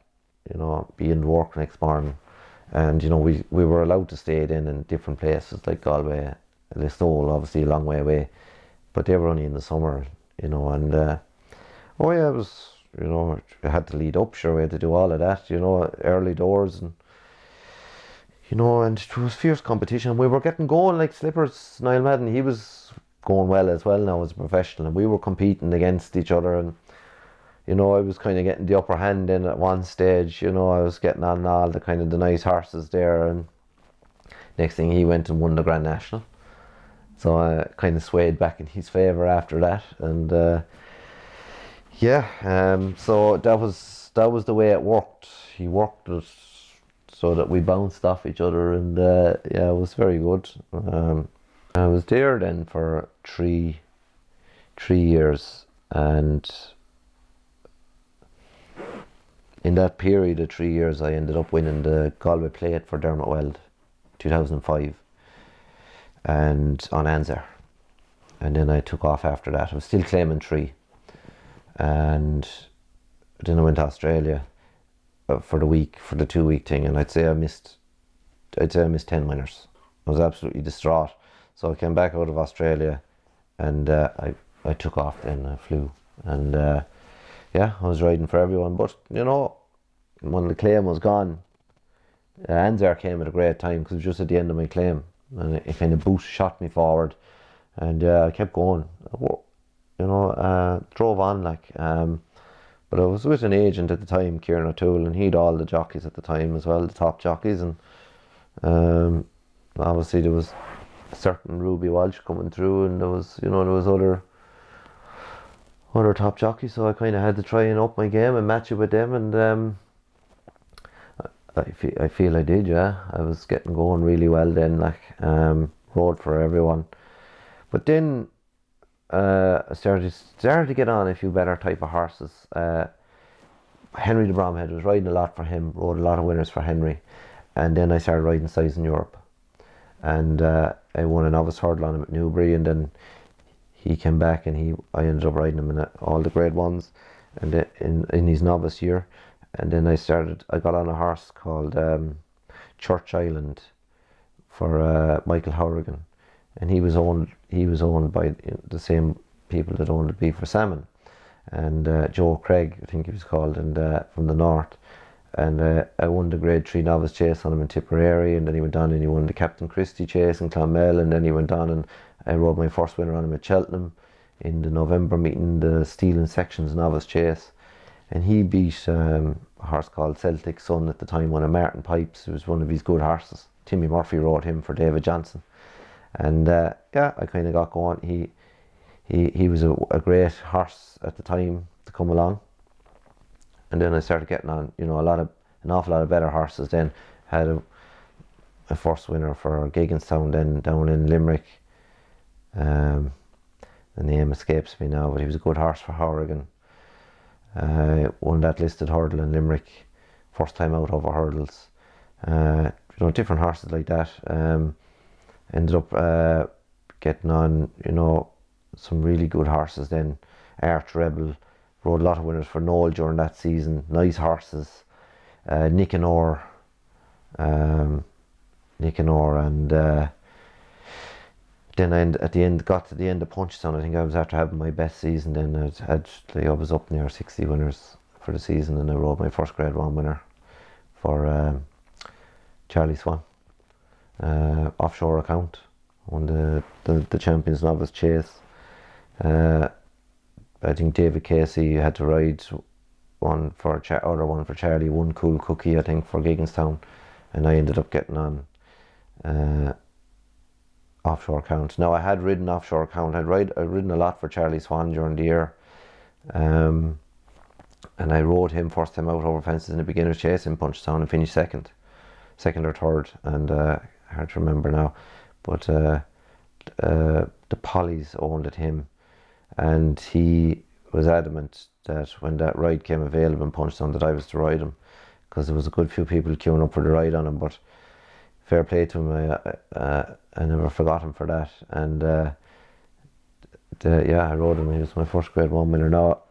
be in work next morning. And we were allowed to stay in different places like Galway, Listowel, obviously a long way away, but they were only in the summer, and it was, I had to lead up, sure, we had to do all of that, early doors, and and it was fierce competition. We were getting going like Slippers, Niall Madden, he was going well as well now as a professional, and we were competing against each other, and I was kind of getting the upper hand in at one stage, I was getting on all the kind of the nice horses there, and next thing he went and won the Grand National, so I kind of swayed back in his favour after that, and so that was the way it worked. He worked it so that we bounced off each other, and it was very good. I was there then for three years, and in that period of 3 years I ended up winning the Galway Plate for Dermot Weld 2005 and on Anzair, and then I took off after that. I was still claiming 3, and then I went to Australia, for the week, for the 2 week thing, and I'd say I missed 10 winners. I was absolutely distraught. So I came back out of Australia, and I took off then. I flew, and I was riding for everyone. But when the claim was gone, Anzar came at a great time because it was just at the end of my claim, and it kind of shot me forward, and I kept going. Drove on but I was with an agent at the time, Kieran O'Toole, and he'd all the jockeys at the time as well, the top jockeys, and obviously there was a certain Ruby Walsh coming through, and there was other top jockeys, so I kind of had to try and up my game and match it with them, and I feel I did, yeah. I was getting going really well then, rode for everyone, but then I started to get on a few better type of horses. Henry de Bromhead, was riding a lot for him, rode a lot of winners for Henry, and then I started riding size in Europe, and I won a novice hurdle on him at Newbury, and then he came back, and I ended up riding him in all the grade ones, and in his novice year, and then I got on a horse called Church Island for Michael Horrigan, and he was owned by the same people that owned the Beef for Salmon, and Joe Craig, I think he was called, and from the north, and I won the grade 3 novice chase on him in Tipperary, and then he went on and he won the Captain Christie chase in Clonmel, and then he went on and I rode my first winner on him at Cheltenham in the November meeting, the Steel and Sections novice chase, and he beat a horse called Celtic Sun at the time, one of Martin Pipes, who was one of his good horses. Timmy Murphy rode him for David Johnson, and I kind of got going. He was a great horse at the time to come along, and then I started getting on, an awful lot of better horses. Then had a first winner for Gigginstown then down in Limerick. The name escapes me now, but he was a good horse for Horrigan. Won that listed hurdle in Limerick, first time out over hurdles. Different horses like that. Ended up getting on, some really good horses then. Arch Rebel rode a lot of winners for Noel during that season. Nice horses. Nicanor, and then I got to the end of Punchestown. I think I was after having my best season then. I was up near 60 winners for the season, and I rode my first grade 1 winner for Charlie Swan. Offshore account, won the Champions Novice Chase. I think David Casey had to ride one for Charlie, one Cool Cookie, I think, for Gigginstown, and I ended up getting on offshore account. Now I had ridden offshore account. I'd ridden a lot for Charlie Swan during the year, and I rode him first time out over fences in the beginner's chase in Punchestown and finished second or third, and hard to remember now, but the Pollies owned it him, and he was adamant that when that ride came available in Punchestown that I was to ride him, because there was a good few people queuing up for the ride on him. But fair play to him, I never forgot him for that, and I rode him. He was my first grade 1 winner. Now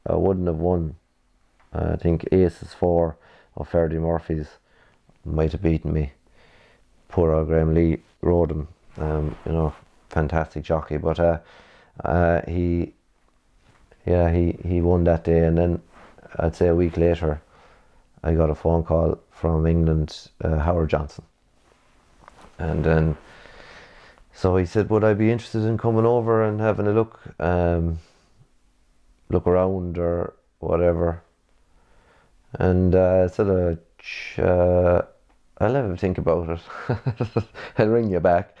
I wouldn't have won. I think Aces 4 of Ferdy Murphy's might have beaten me. Poor old Graham Lee rode him, fantastic jockey, but he won that day, and then I'd say a week later I got a phone call from England, Howard Johnson, and then so he said, would I be interested in coming over and having a look around or whatever, and I said, I'll have a think about it. I'll ring you back.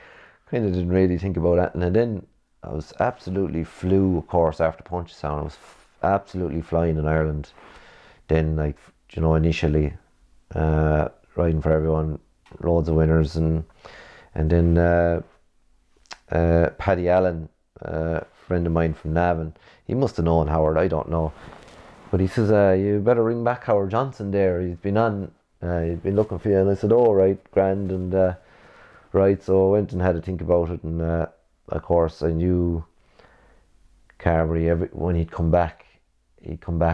Kind of didn't really think about that, and then I was absolutely flew, of course, after Punchestown. I was absolutely flying in Ireland. Then, initially riding for everyone, loads of winners, and then Paddy Allen, a friend of mine from Navan, he must have known Howard, I don't know, but he says, you better ring back Howard Johnson there. He's been on. He'd been looking for you, and I said, oh right, grand, and right, so I went and had a think about it, and of course I knew Carberry, when he'd come back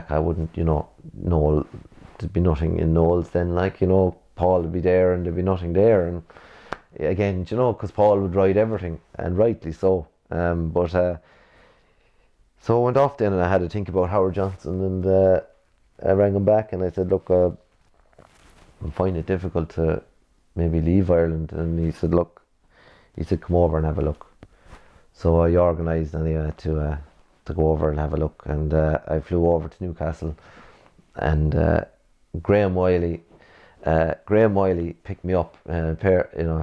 I wouldn't, know there'd be nothing in Knowles then, like, you know, Paul would be there and there'd be nothing there. And again, you know, because Paul would ride everything, and rightly so. So I went off then and I had to think about Howard Johnson, and I rang him back and I said, look, I'm finding it difficult to maybe leave Ireland. And he said, come over and have a look. So I organised anyway to go over and have a look, and I flew over to Newcastle, and Graham Wiley picked me up. I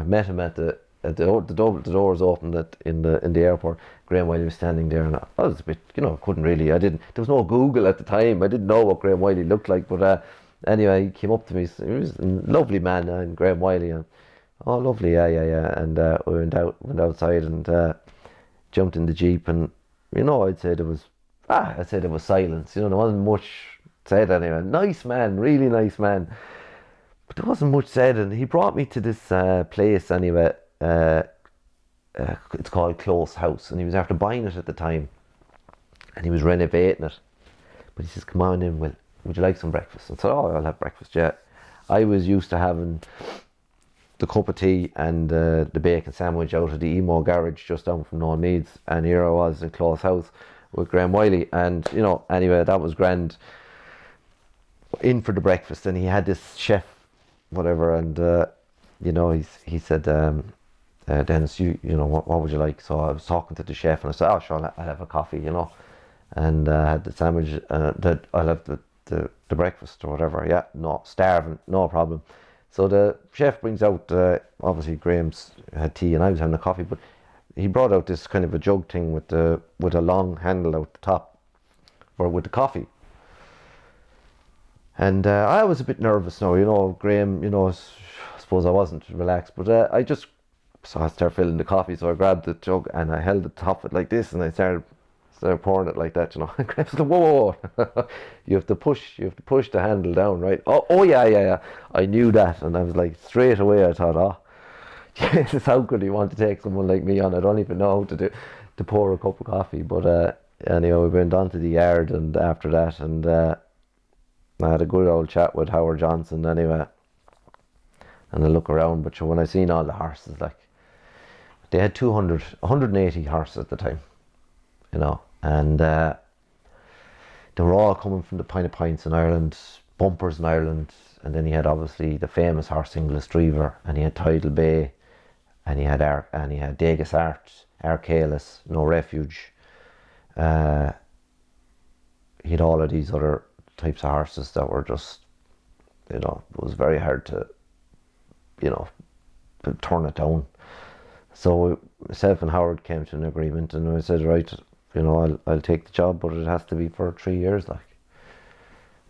met him at the doors opened in the airport. Graham Wiley was standing there, and I was a bit, you know, there was no Google at the time. I didn't know what Graham Wiley looked like, but anyway, he came up to me. He was a lovely man, and Graham Wiley, and oh, lovely, yeah, and we went outside and jumped in the Jeep, and you know, I'd say there was silence. You know, there wasn't much said anyway. Nice man, really nice man. But there wasn't much said, and he brought me to this place anyway. It's called Close House, and he was after buying it at the time, and he was renovating it. But he says, "Come on in, Will. Would you like some breakfast?" And I said, "Oh, I'll have breakfast." Yeah, I was used to having the cup of tea and the bacon sandwich out of the Emo garage just down from Noel Meads, and here I was in Close House with Graham Wiley, and you know, anyway, that was grand. In for the breakfast, and he had this chef, whatever, and you know, he said, Denis, you know, what would you like? So I was talking to the chef, and I said, oh, sure, I'll have a coffee, you know, and I had the sandwich, that I'll have the breakfast or whatever. Yeah, no, starving, no problem. So the chef brings out, obviously Graham's had tea and I was having a coffee, but he brought out this kind of a jug thing with a long handle out the top, or with the coffee. And I was a bit nervous now, you know, Graham, you know, I suppose I wasn't relaxed, but I started filling the coffee, so I grabbed the jug and I held the top of it like this, and I started pouring it like that, you know. And Graham said, whoa, you have to push the handle down, right? Oh yeah. I knew that, and I was like, straight away I thought, oh, Jesus, how could he want to take someone like me on? I don't even know how to pour a cup of coffee. But anyway, we went on to the yard, and after that, and I had a good old chat with Howard Johnson anyway, and I look around, but when I seen all the horses, like, they had 180 horses at the time, you know, and they were all coming from the Pine of Pints in Ireland, Bumpers in Ireland, and then he had obviously the famous horse Inglis Drever, and he had Tidal Bay, and he had Degas Art, Arcalis, No Refuge. He had all of these other types of horses that were just, you know, it was very hard to, you know, to turn it down. So myself and Howard came to an agreement, and I said, right, you know, I'll take the job, but it has to be for 3 years, like,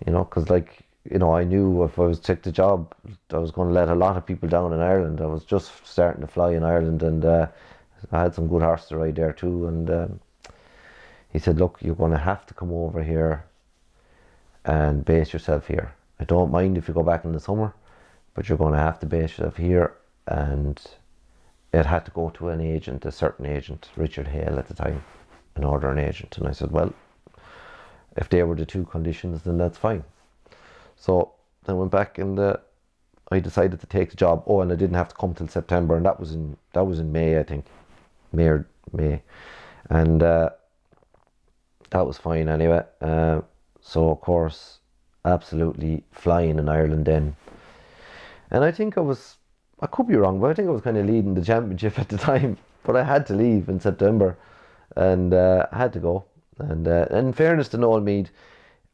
you know, because, like, you know, I knew if I was to take the job, I was going to let a lot of people down in Ireland. I was just starting to fly in Ireland, and I had some good horses to ride there too. And he said, look, you're going to have to come over here and base yourself here. I don't mind if you go back in the summer, but you're going to have to base yourself here. And it had to go to an agent, a certain agent, Richard Hale at the time, an ordering agent. And I said, well, if they were the two conditions, then that's fine. So I went back, and I decided to take the job. Oh, and I didn't have to come till September, and that was in May, I think, May, and that was fine anyway. So of course, absolutely flying in Ireland then, and I think I could be wrong, but I think I was kind of leading the championship at the time. But I had to leave in September, and I had to go. And in fairness to Noel Mead,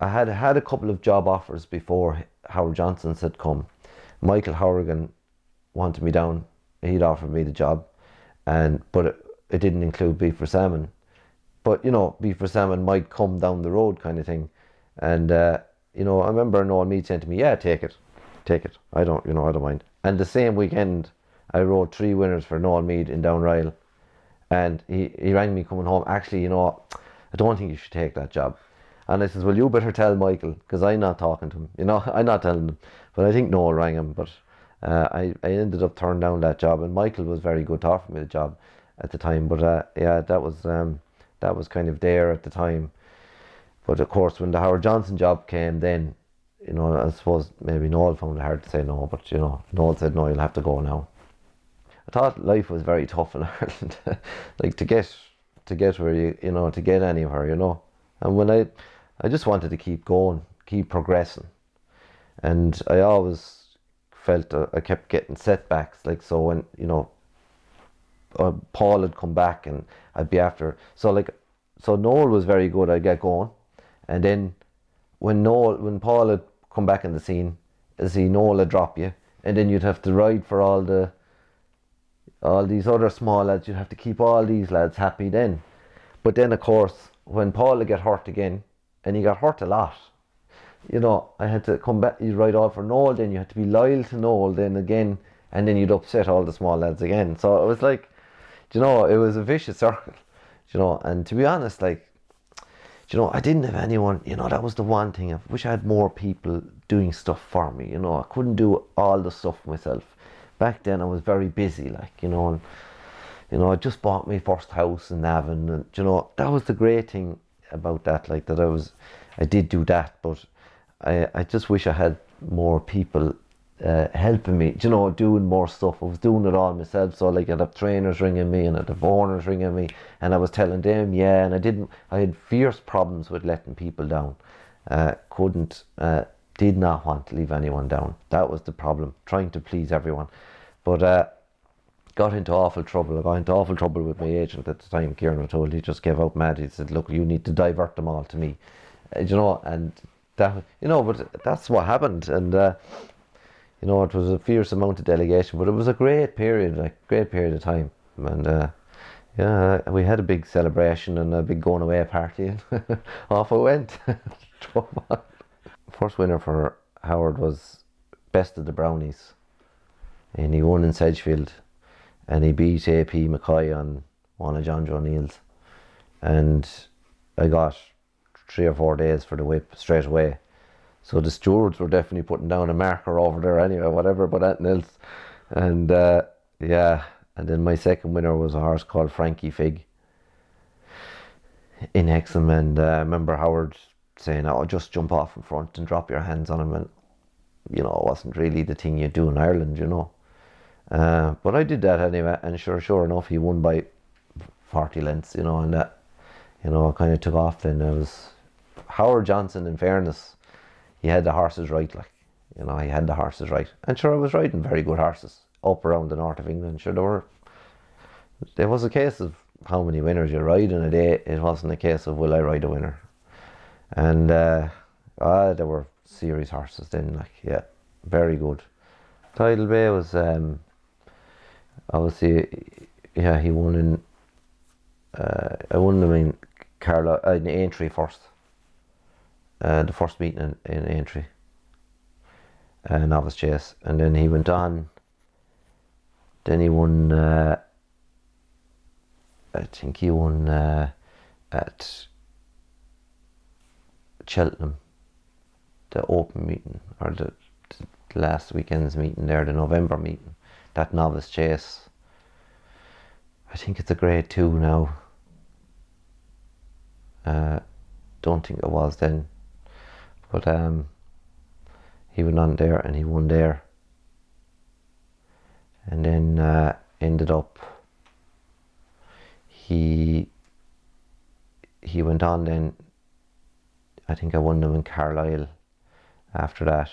I had a couple of job offers before Howard Johnson said come. Michael Horrigan wanted me down. He'd offered me the job, but it didn't include beef for salmon. But you know, beef for salmon might come down the road, kind of thing. And you know, I remember Noel Mead saying to me, "Yeah, take it. I don't mind." And the same weekend, I rode 3 winners for Noel Mead in Downryle, and he rang me coming home. Actually, you know, I don't think you should take that job. And I says, well, you better tell Michael, because I'm not talking to him. You know, I'm not telling him. But I think Noel rang him. But I ended up turning down that job. And Michael was very good to offer me the job at the time. But yeah, that was kind of there at the time. But of course, when the Howard Johnson job came, then I suppose maybe Noel found it hard to say no, but Noel said no, you'll have to go now. I thought life was very tough in Ireland, like to get where to get anywhere, And when I just wanted to keep going, keep progressing, and I always felt I kept getting setbacks. Like so when Paul had come back and I'd be after. So Noel was very good. I'd get going, and then when Paul had come back in the scene, Noel would drop you, and then you'd have to ride for all these other small lads. You'd have to keep all these lads happy then. But then of course when Paul would get hurt again, and he got hurt a lot, I had to come back. You'd ride all for Noel, then you had to be loyal to Noel then again, and then you'd upset all the small lads again. So it was like, it was a vicious circle, and to be honest, like, I didn't have anyone, that was the one thing. I wish I had more people doing stuff for me, I couldn't do all the stuff myself. Back then I was very busy, like, and, I just bought my first house in Navan, and, that was the great thing about that, like, that I did do that, but I just wish I had more people helping me, doing more stuff. I was doing it all myself, so like I'd have trainers ringing me and I'd have owners ringing me, and I was telling them, and I had fierce problems with letting people down. Did not want to leave anyone down. That was the problem, trying to please everyone. But got into awful trouble. I got into awful trouble with my agent at the time, Kieran O'Toole. He just gave out mad. He said, look, you need to divert them all to me. And that, but that's what happened. And it was a fierce amount of delegation, but it was a great period of time. And we had a big celebration and a big going away party, and off I went. First winner for Howard was Best of the Brownies, and he won in Sedgefield, and he beat AP McCoy on one of John Joe Neal's, and I got 3 or 4 days for the whip straight away. So the stewards were definitely putting down a marker over there anyway, whatever, but anything else. And and then my second winner was a horse called Frankie Fig in Hexham, and I remember Howard saying, oh, just jump off in front and drop your hands on him, and it wasn't really the thing you do in Ireland, but I did that anyway, and sure enough he won by 40 lengths, and that I kind of took off then. It was Howard Johnson, in fairness, he had the horses right, like, he had the horses right. And sure, I was riding very good horses up around the north of England. Sure, there was a case of how many winners you ride in a day. It wasn't a case of will I ride a winner. And there were serious horses then, like, yeah, very good. Tidal Bay was obviously, yeah, he won in I won them in Aintree first. The first meeting in Aintree, novice chase, and then he went on. Then he won. I think he won at Cheltenham, the open meeting, or the last weekend's meeting there, the November meeting. That novice chase. I think it's a grade 2 now. Don't think it was then. But he went on there and he won there, and then ended up he went on then. I think I won them in Carlisle after that,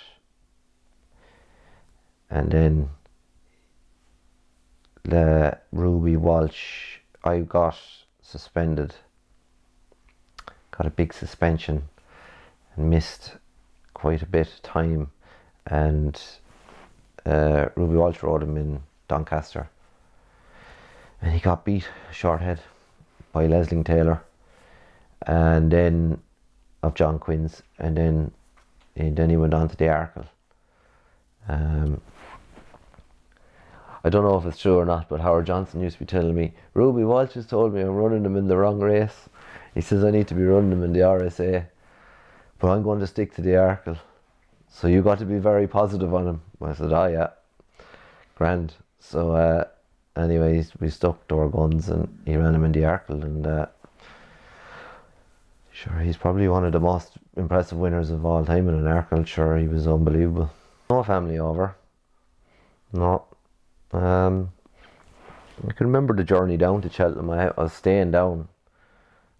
and then the Ruby Walsh, I got suspended, got a big suspension, and missed quite a bit of time, and Ruby Walsh rode him in Doncaster, and he got beat short head by Leslie Taylor, and then of John Quinn's, and then he went on to the Arkle. I don't know if it's true or not, but Howard Johnson used to be telling me, Ruby Walsh has told me I'm running him in the wrong race. He says I need to be running him in the RSA, but I'm going to stick to the Arkle. So you got to be very positive on him. I said, oh yeah, grand. So anyway, we stuck to our guns, and he ran him in the Arkle, and Sure, he's probably one of the most impressive winners of all time in an Arkle. Sure, he was unbelievable. No family over. No. I can remember the journey down to Cheltenham. I was staying down,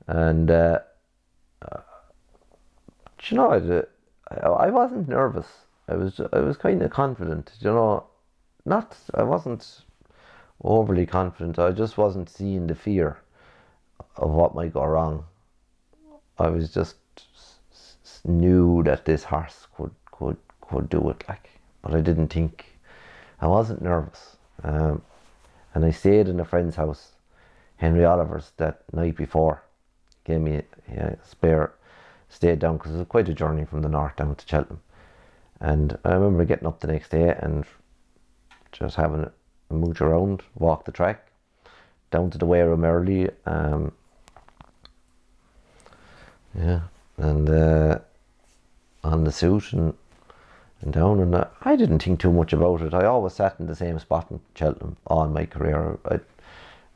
and you know, I wasn't nervous. I was kind of confident. You know, I wasn't overly confident. I just wasn't seeing the fear of what might go wrong. I was just knew that this horse could do it, like, but I didn't think. I wasn't nervous. And I stayed in a friend's house, Henry Oliver's, that night before. Gave me a spare, stayed down, because it was quite a journey from the north down to Cheltenham. And I remember getting up the next day and just having a mooch around, walk the track, down to the weigh room early. And on the suit and down, and I didn't think too much about it. I always sat in the same spot in Cheltenham all my career. I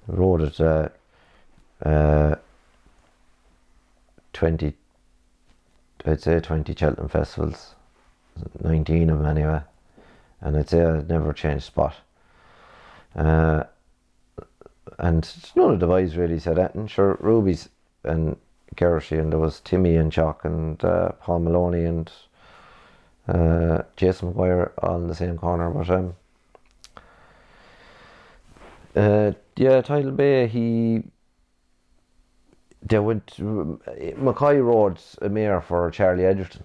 rode at 20 Cheltenham Festivals, 19 of them anyway, and I'd say I'd never changed spot. And none of the boys really said that. And sure, Ruby's and Gershie, and there was Timmy and Jock and Paul Maloney and Jason McGuire all in the same corner. But Tidal Bay, they went, McCoy rode a mare for Charlie Edgerton,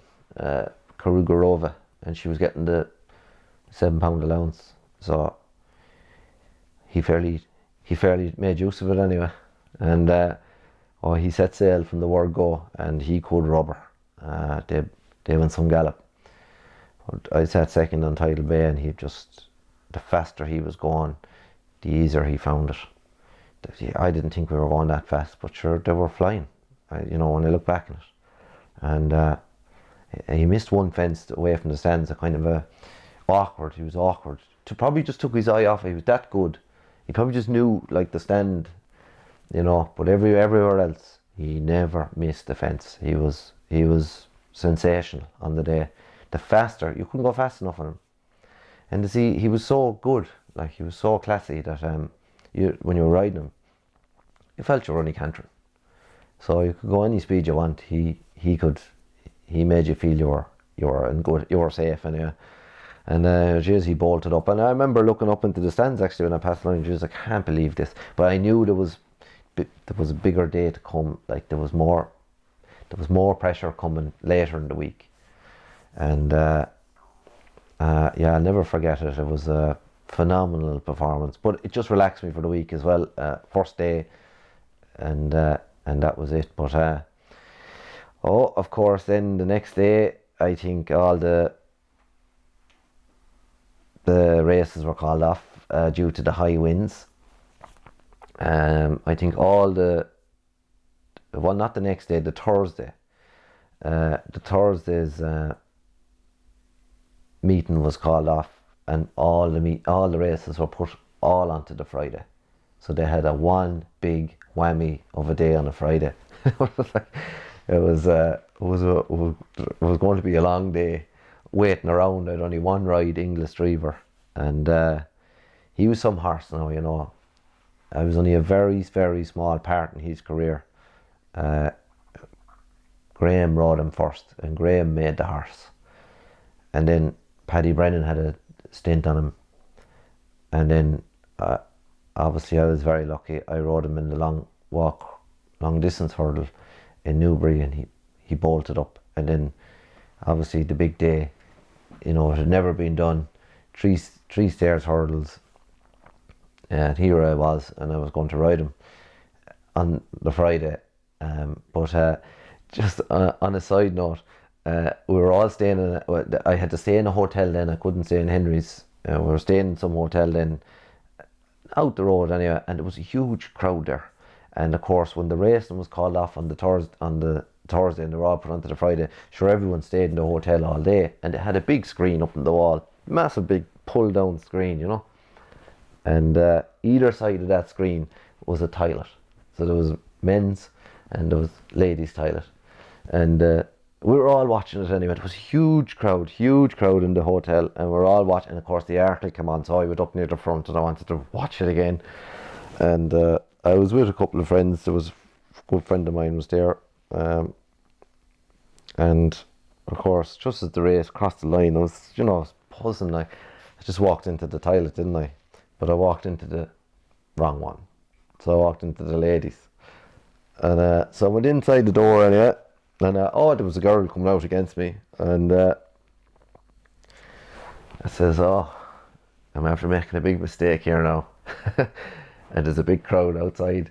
Karugorova, and she was getting the £7 allowance, so he fairly made use of it anyway. And he set sail from the word go, and he could rubber. They went some gallop. But I sat second on Tidal Bay, and the faster he was going, the easier he found it. I didn't think we were going that fast, but sure, they were flying, when I look back on it. And he missed one fence away from the stands, he was awkward. Probably just took his eye off it. He was that good. He probably just knew, like, the stand, but everywhere else, he never missed the fence. He was sensational on the day. The faster, you couldn't go fast enough on him. And to see, he was so good, like, he was so classy that when you were riding him, you felt you were only cantering. So you could go any speed you want. He made you feel you were safe anyway. And he bolted up. And I remember looking up into the stands actually when I passed the line. I can't believe this. But I knew there was a bigger day to come. Like, there was more pressure coming later in the week. And I'll never forget it. It was a phenomenal performance. But it just relaxed me for the week as well. First day, and that was it. But of course, then the next day, I think all the races were called off due to the high winds. I think not the next day, the Thursday. The Thursday's meeting was called off, and all the races were put all onto the Friday. So they had one big whammy of a day on a Friday. It was going to be a long day waiting around. I had only one ride, English Driver, and he was some horse now, I was only a very, very small part in his career. Graham rode him first, and Graham made the horse. And then Paddy Brennan had a stint on him. And then, obviously, I was very lucky. I rode him in the long distance hurdle in Newbury, and he bolted up. And then, obviously, the big day, it had never been done. Three stairs hurdles. And here I was, and I was going to ride him on the Friday. But just on a side note, we were all staying I had to stay in a hotel then. I couldn't stay in Henry's. We were staying in some hotel then, out the road anyway, and there was a huge crowd there. And of course, when the racing was called off on the Thursday and they were all put onto the Friday, sure, everyone stayed in the hotel all day, and it had a big screen up on the wall, massive big pull down screen, and either side of that screen was a toilet. So there was men's and there was ladies' toilet. And we were all watching it anyway. It was a huge crowd in the hotel, and we were all watching. And of course, the article came on, so I went up near the front and I wanted to watch it again. And I was with a couple of friends. There was a good friend of mine was there, and of course, just as the race crossed the line, I was, I was buzzing. I just walked into the toilet, didn't I? But I walked into the wrong one, so I walked into the ladies, and so I went inside the door anyway. And there was a girl coming out against me, and I says, I'm after making a big mistake here now. And there's a big crowd outside,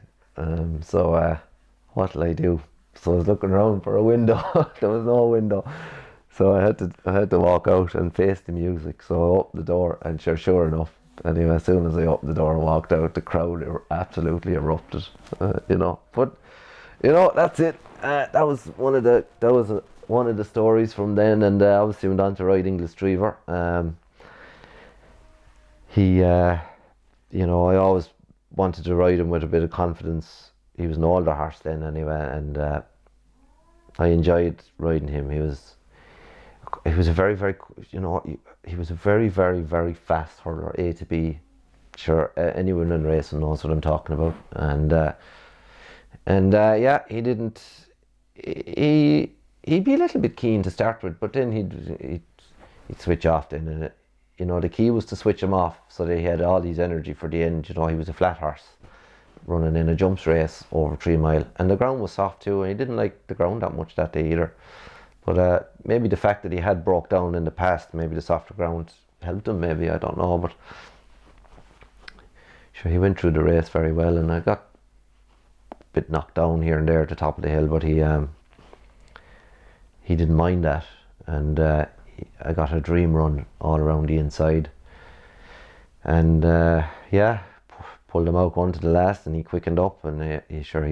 so what'll I do? So I was looking around for a window. There was no window, so I had to walk out and face the music. So I opened the door, and sure enough, anyway, as soon as I opened the door and walked out, the crowd absolutely erupted. But that's it. That was one of the stories from then, and obviously went on to ride English Drever. I always wanted to ride him with a bit of confidence. He was an older horse then anyway, and I enjoyed riding him. He was a very, very, he was a very, very, very fast hurler, A to B. Sure, anyone in racing knows what I'm talking about, and he didn't. He'd be a little bit keen to start with, but then he'd switch off then, and the key was to switch him off so that he had all his energy for the end. He was a flat horse running in a jumps race over 3 mile, and the ground was soft too, and he didn't like the ground that much that day either. But maybe the fact that he had broke down in the past, maybe the softer ground helped him, maybe, I don't know. But sure, he went through the race very well, and I got bit knocked down here and there at the top of the hill, but he didn't mind that, and I got a dream run all around the inside, and pulled him out going to the last, and he quickened up, and it's one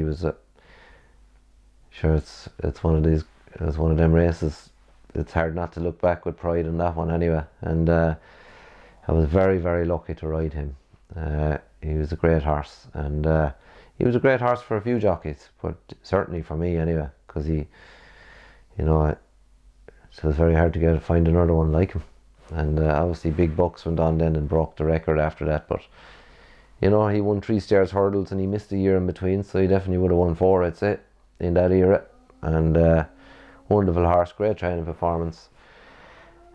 of them races. It's hard not to look back with pride in that one anyway, and I was very, very lucky to ride him. He was a great horse, and he was a great horse for a few jockeys, but certainly for me anyway, because it was very hard to find another one like him. And obviously Big Bucks went on then and broke the record after that, but he won 3 stars hurdles, and he missed a year in between, so he definitely would have won 4, I'd say, in that era. And wonderful horse, great training performance.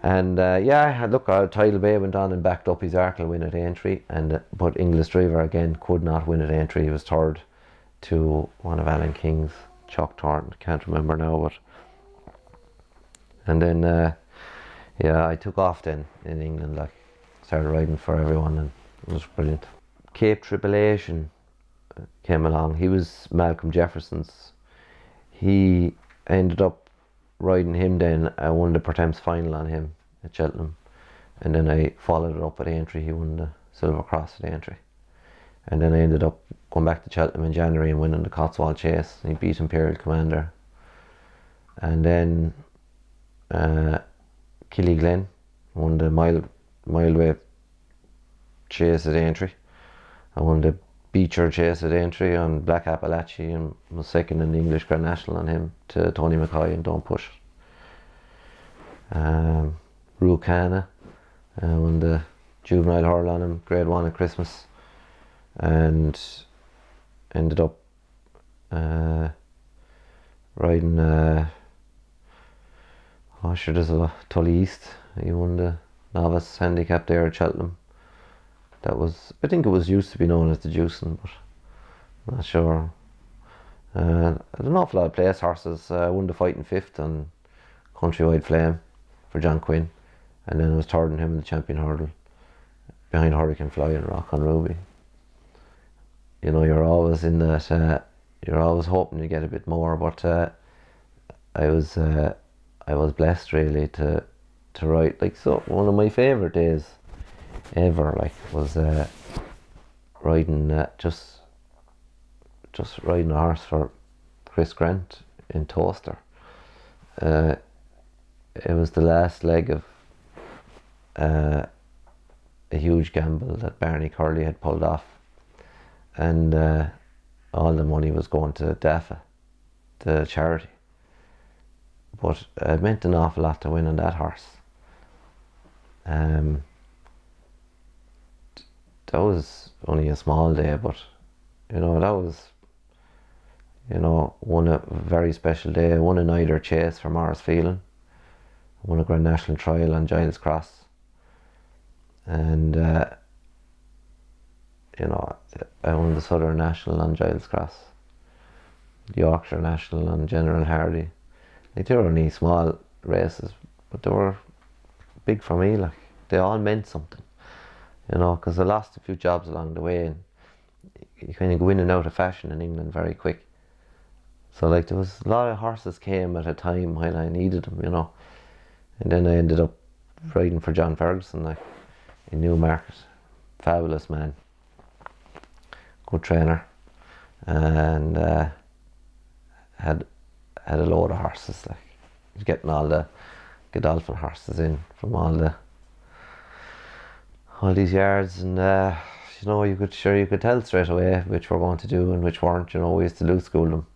And Tidal Bay went on and backed up his Arkle win at Aintree, but English Drever again could not win at Aintree. He was third to one of Alan King's, Chuck Thornton, can't remember now. But and then I took off then in England, started riding for everyone, and it was brilliant. Cape Tribulation came along. He was Malcolm Jefferson's. He ended up riding him then. I won the Pertemps final on him at Cheltenham, and then I followed it up at Aintree. He won the Silver Cross at Aintree, and then I ended up going back to Cheltenham in January and winning the Cotswold Chase. He beat Imperial Commander, and then Killyglen won the mile weight chase at Aintree. I won the Beecher Chase at Aintree on Black Appalachie, and was second in the English Grand National on him to Tony McCoy and Don't Push. Rucana won the juvenile hurl on him, grade 1 at Christmas, and ended up riding there's a Tully East. He won the novice handicap there at Cheltenham. I think it was used to be known as the Juicing, but I'm not sure. An awful lot of place horses. Won the Fighting Fifth on Countrywide Flame for John Quinn, and then I was third in him in the Champion Hurdle behind Hurricane Fly and Rock on Ruby. You're always in that. You're always hoping to get a bit more, but I was blessed really to ride. So one of my favourite days ever was riding just riding a horse for Chris Grant in Toaster. It was the last leg of a huge gamble that Barney Curley had pulled off, and all the money was going to DAFA, the charity, but it meant an awful lot to win on that horse. That was only a small day, but that was won a very special day. I won a Nider Chase for Morris Phelan, won a Grand National Trial on Giles Cross, and I won the Southern National on Giles Cross, the Yorkshire National on General Hardy. Like, they were only small races, but they were big for me. Like, they all meant something, because I lost a few jobs along the way, and you kind of go in and out of fashion in England very quick. So like, there was a lot of horses came at a time when I needed them, and then I ended up riding for John Ferguson, like, in Newmarket. Fabulous man, good trainer, and had a load of horses. Like, he's getting all the Godolphin horses in from all these yards, and you could tell straight away which were going to do and which weren't. We used to loose school them,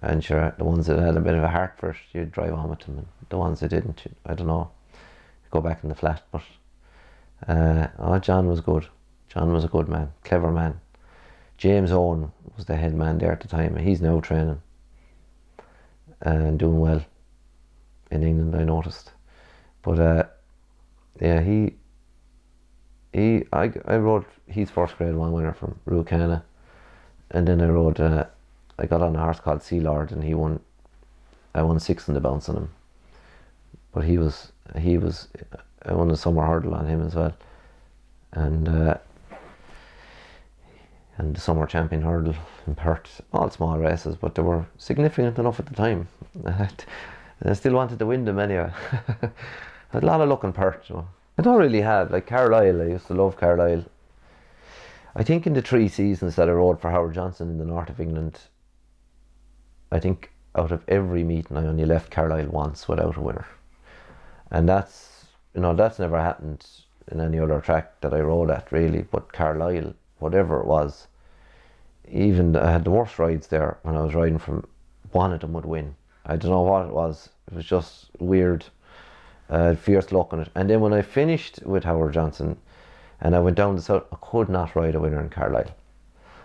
and sure, the ones that had a bit of a heart for it, you'd drive on with them, and the ones that didn't, I don't know, go back in the flat. But John was good. John was a good man, clever man. James Owen was the head man there at the time, and he's now training and doing well in England, I noticed. But I rode his first grade 1 winner from Rucana, and then I got on a horse called Sea Lord, and I won 6 in the bounce on him. But I won the summer hurdle on him as well, and the summer champion hurdle in Perth. All small races, but they were significant enough at the time. I still wanted to win them anyway. I had a lot of luck in Perth. I don't really have, like, Carlisle. I used to love Carlisle. I think in the 3 seasons that I rode for Howard Johnson in the north of England, I think out of every meeting I only left Carlisle once without a winner, and that's never happened in any other track that I rode at, really. But Carlisle, whatever it was, even I had the worst rides there when I was riding from. One of them would win. I don't know what it was. It was just weird. Fierce luck on it. And then when I finished with Howard Johnson and I went down the south, I could not ride a winner in Carlisle.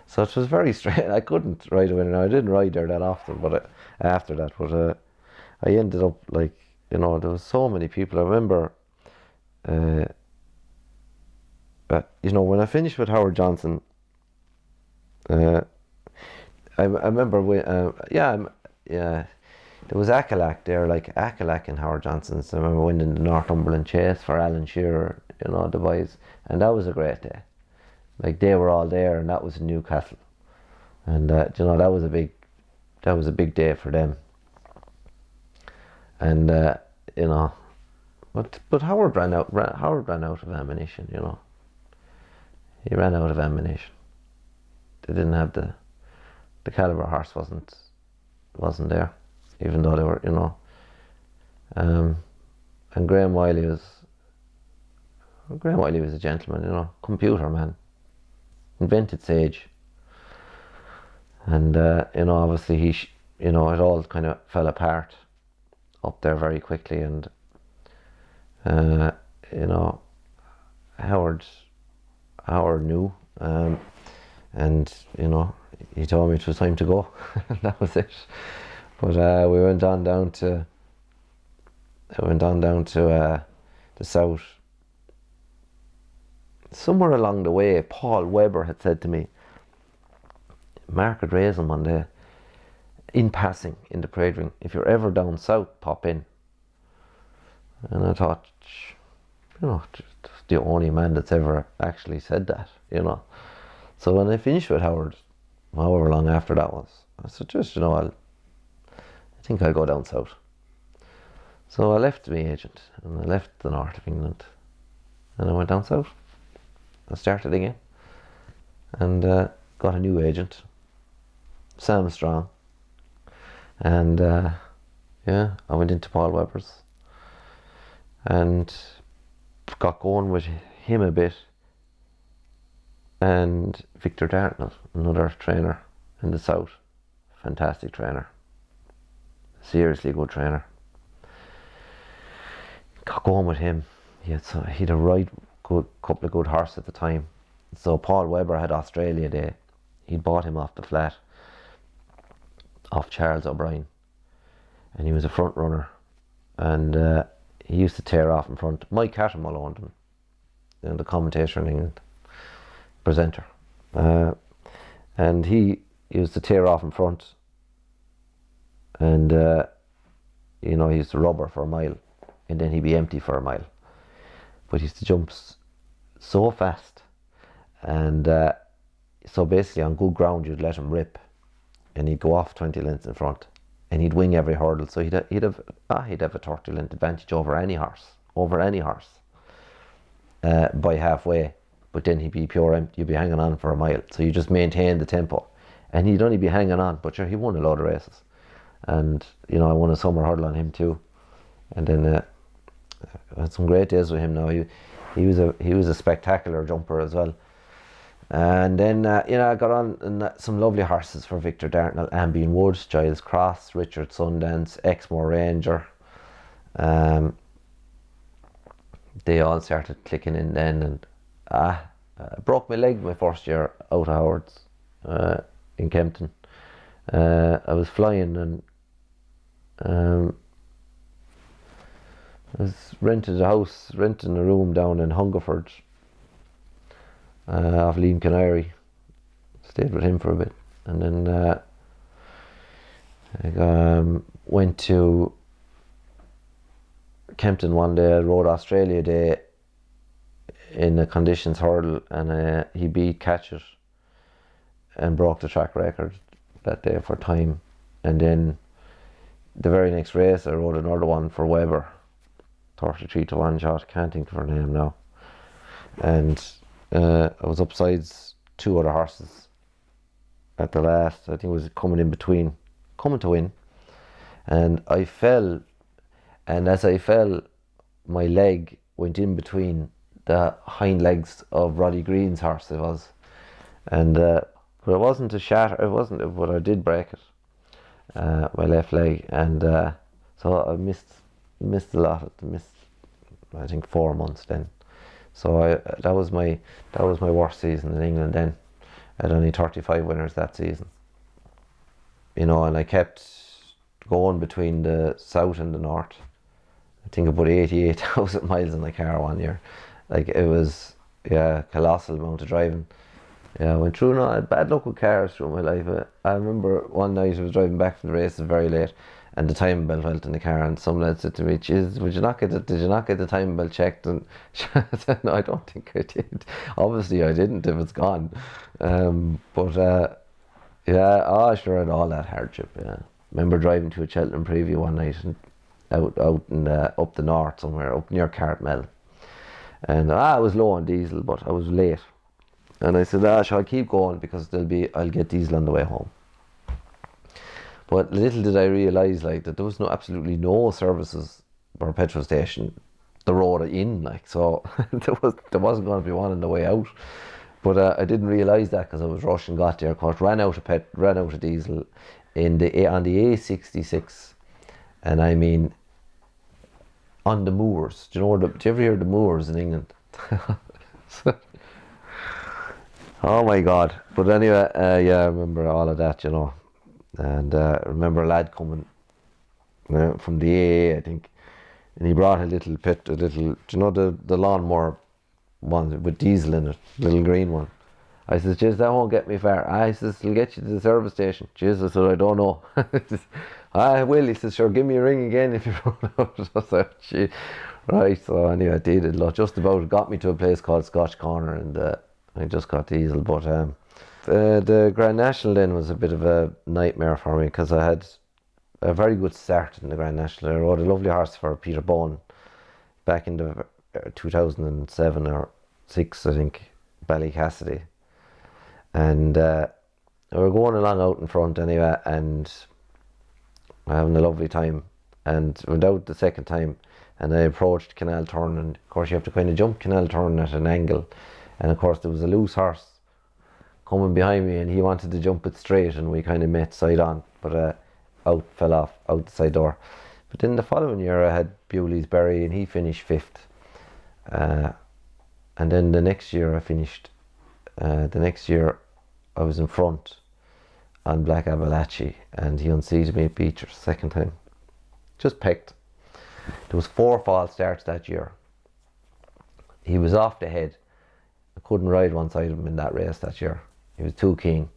So it was very strange. I couldn't ride a winner. Now, I didn't ride there that often, but after that, I ended up, like, there was so many people. I remember, when I finished with Howard Johnson, I remember there was Acalac there, like Acalac and Howard Johnson. So I remember winning the Northumberland Chase for Alan Shearer, the boys, and that was a great day. Like, they were all there, and that was in Newcastle, and that was a big day for them. And but Howard ran out of ammunition. He ran out of ammunition. They didn't have the caliber horse wasn't there, even though they were, and Graham Wiley was a gentleman, computer man, invented Sage, and obviously it all kind of fell apart up there very quickly, and Howard knew, and he told me it was time to go. That was it. But we went on down to the south. Somewhere along the way, Paul Webber had said to me, "Market Raisin one day, in passing in the parade ring, if you're ever down south, pop in." And I thought, the only man that's ever actually said that, So when I finished with Howard, however long after that was, I said, I think I'll go down south. So I left my agent, and I left the north of England, and I went down south. I started again, and got a new agent, Sam Strong, and I went into Paul Webber's and got going with him a bit, and Victor Dartnell, another trainer in the south, fantastic trainer, seriously good trainer, got going with him. He'd a couple of good horses at the time. So Paul Webber had Australia Day. He'd bought him off the flat, off Charles O'Brien, and he was a front runner, and he used to tear off in front. Mike Cattermole owned him, the commentator in England, presenter, and he used to tear off in front, and he used to rubber for a mile, and then he'd be empty for a mile, but he used to jump so fast, and so basically on good ground you'd let him rip, and he'd go off 20 lengths in front, and he'd wing every hurdle. So he'd have a 30 length advantage over any horse, by halfway. But then he'd be pure empty. You'd be hanging on for a mile. So you just maintain the tempo, and he'd only be hanging on. But sure, he won a lot of races, and I won a summer hurdle on him too. And then I had some great days with him. Now he was a spectacular jumper as well. And then I got on in some lovely horses for Victor Dartnell: Ambien Woods, Giles Cross, Richard Sundance, Exmoor Ranger. They all started clicking in then, and I broke my leg my first year out of Howard's in Kempton. I was flying, and I was renting a room down in Hungerford, off Liam Canary. Stayed with him for a bit, and then I went to Kempton one day. I rode Australia Day in a conditions hurdle, and he beat Catchett and broke the track record that day for time. And then the very next race I rode another one for Webber, 33 to 1 shot, can't think of her name now, and I was upsides two other horses at the last. I think it was coming to win, and I fell, and as I fell, my leg went in between the hind legs of Roddy Green's horse. It was, and but it wasn't a shatter. It wasn't, but I did break it, my left leg, and so I missed a lot. I think 4 months then. So that was my worst season in England then. I had only 35 winners that season. And I kept going between the south and the north. I think I put 88,000 miles in the car one year. Like, it was, colossal amount of driving. Yeah, I went through, I had bad luck with cars through my life. I remember one night I was driving back from the races very late, and the timing belt went in the car, and some lad said to me, "Jeez, did you not get the timing belt checked?" And I said, "No, I don't think I did. Obviously I didn't if it's gone." Sure, I had all that hardship, yeah. Remember driving to a Cheltenham preview one night, and out in up the north somewhere, up near Cartmel. And I was low on diesel, but I was late. And I said, I'll keep going because I'll get diesel on the way home. But little did I realise, that there was absolutely no services or petrol station the road in, so there wasn't going to be one on the way out. But I didn't realise that because I was rushing, got there, of course, ran out of diesel on the A66, and I mean on the moors. Do you ever hear the moors in England? Oh my God! But anyway, I remember all of that, and I remember a lad coming from the AA, I think, and he brought a little, the lawnmower one with diesel in it, little green one. I says, "Jeez, that won't get me far." I says, "It'll get you to the service station." "Jeez," I said, "I don't know." "I will." He says, "Sure, give me a ring again if you run out." I said, "Gee." Right, so anyway, I did it. Just about got me to a place called Scotch Corner, and I just got diesel. But the Grand National then was a bit of a nightmare for me because I had a very good start in the Grand National. I rode a lovely horse for Peter Bowen back in the 2007 or 6, I think, Ballycassidy. And we were going along out in front anyway, and having a lovely time. And went out the second time, and I approached Canal Turn, and of course you have to kind of jump Canal Turn at an angle. And of course there was a loose horse coming behind me, and he wanted to jump it straight, and we kind of met side on, but fell off out the side door. But then the following year I had Bewley's Berry and he finished 5th. And then the next year I finished, the next year I was in front on Black Appalachie and he unseated me at Beecher second time. Just pecked. There was 4 false starts that year. He was off the head. I couldn't ride one side of him in that race that year. He was too keen.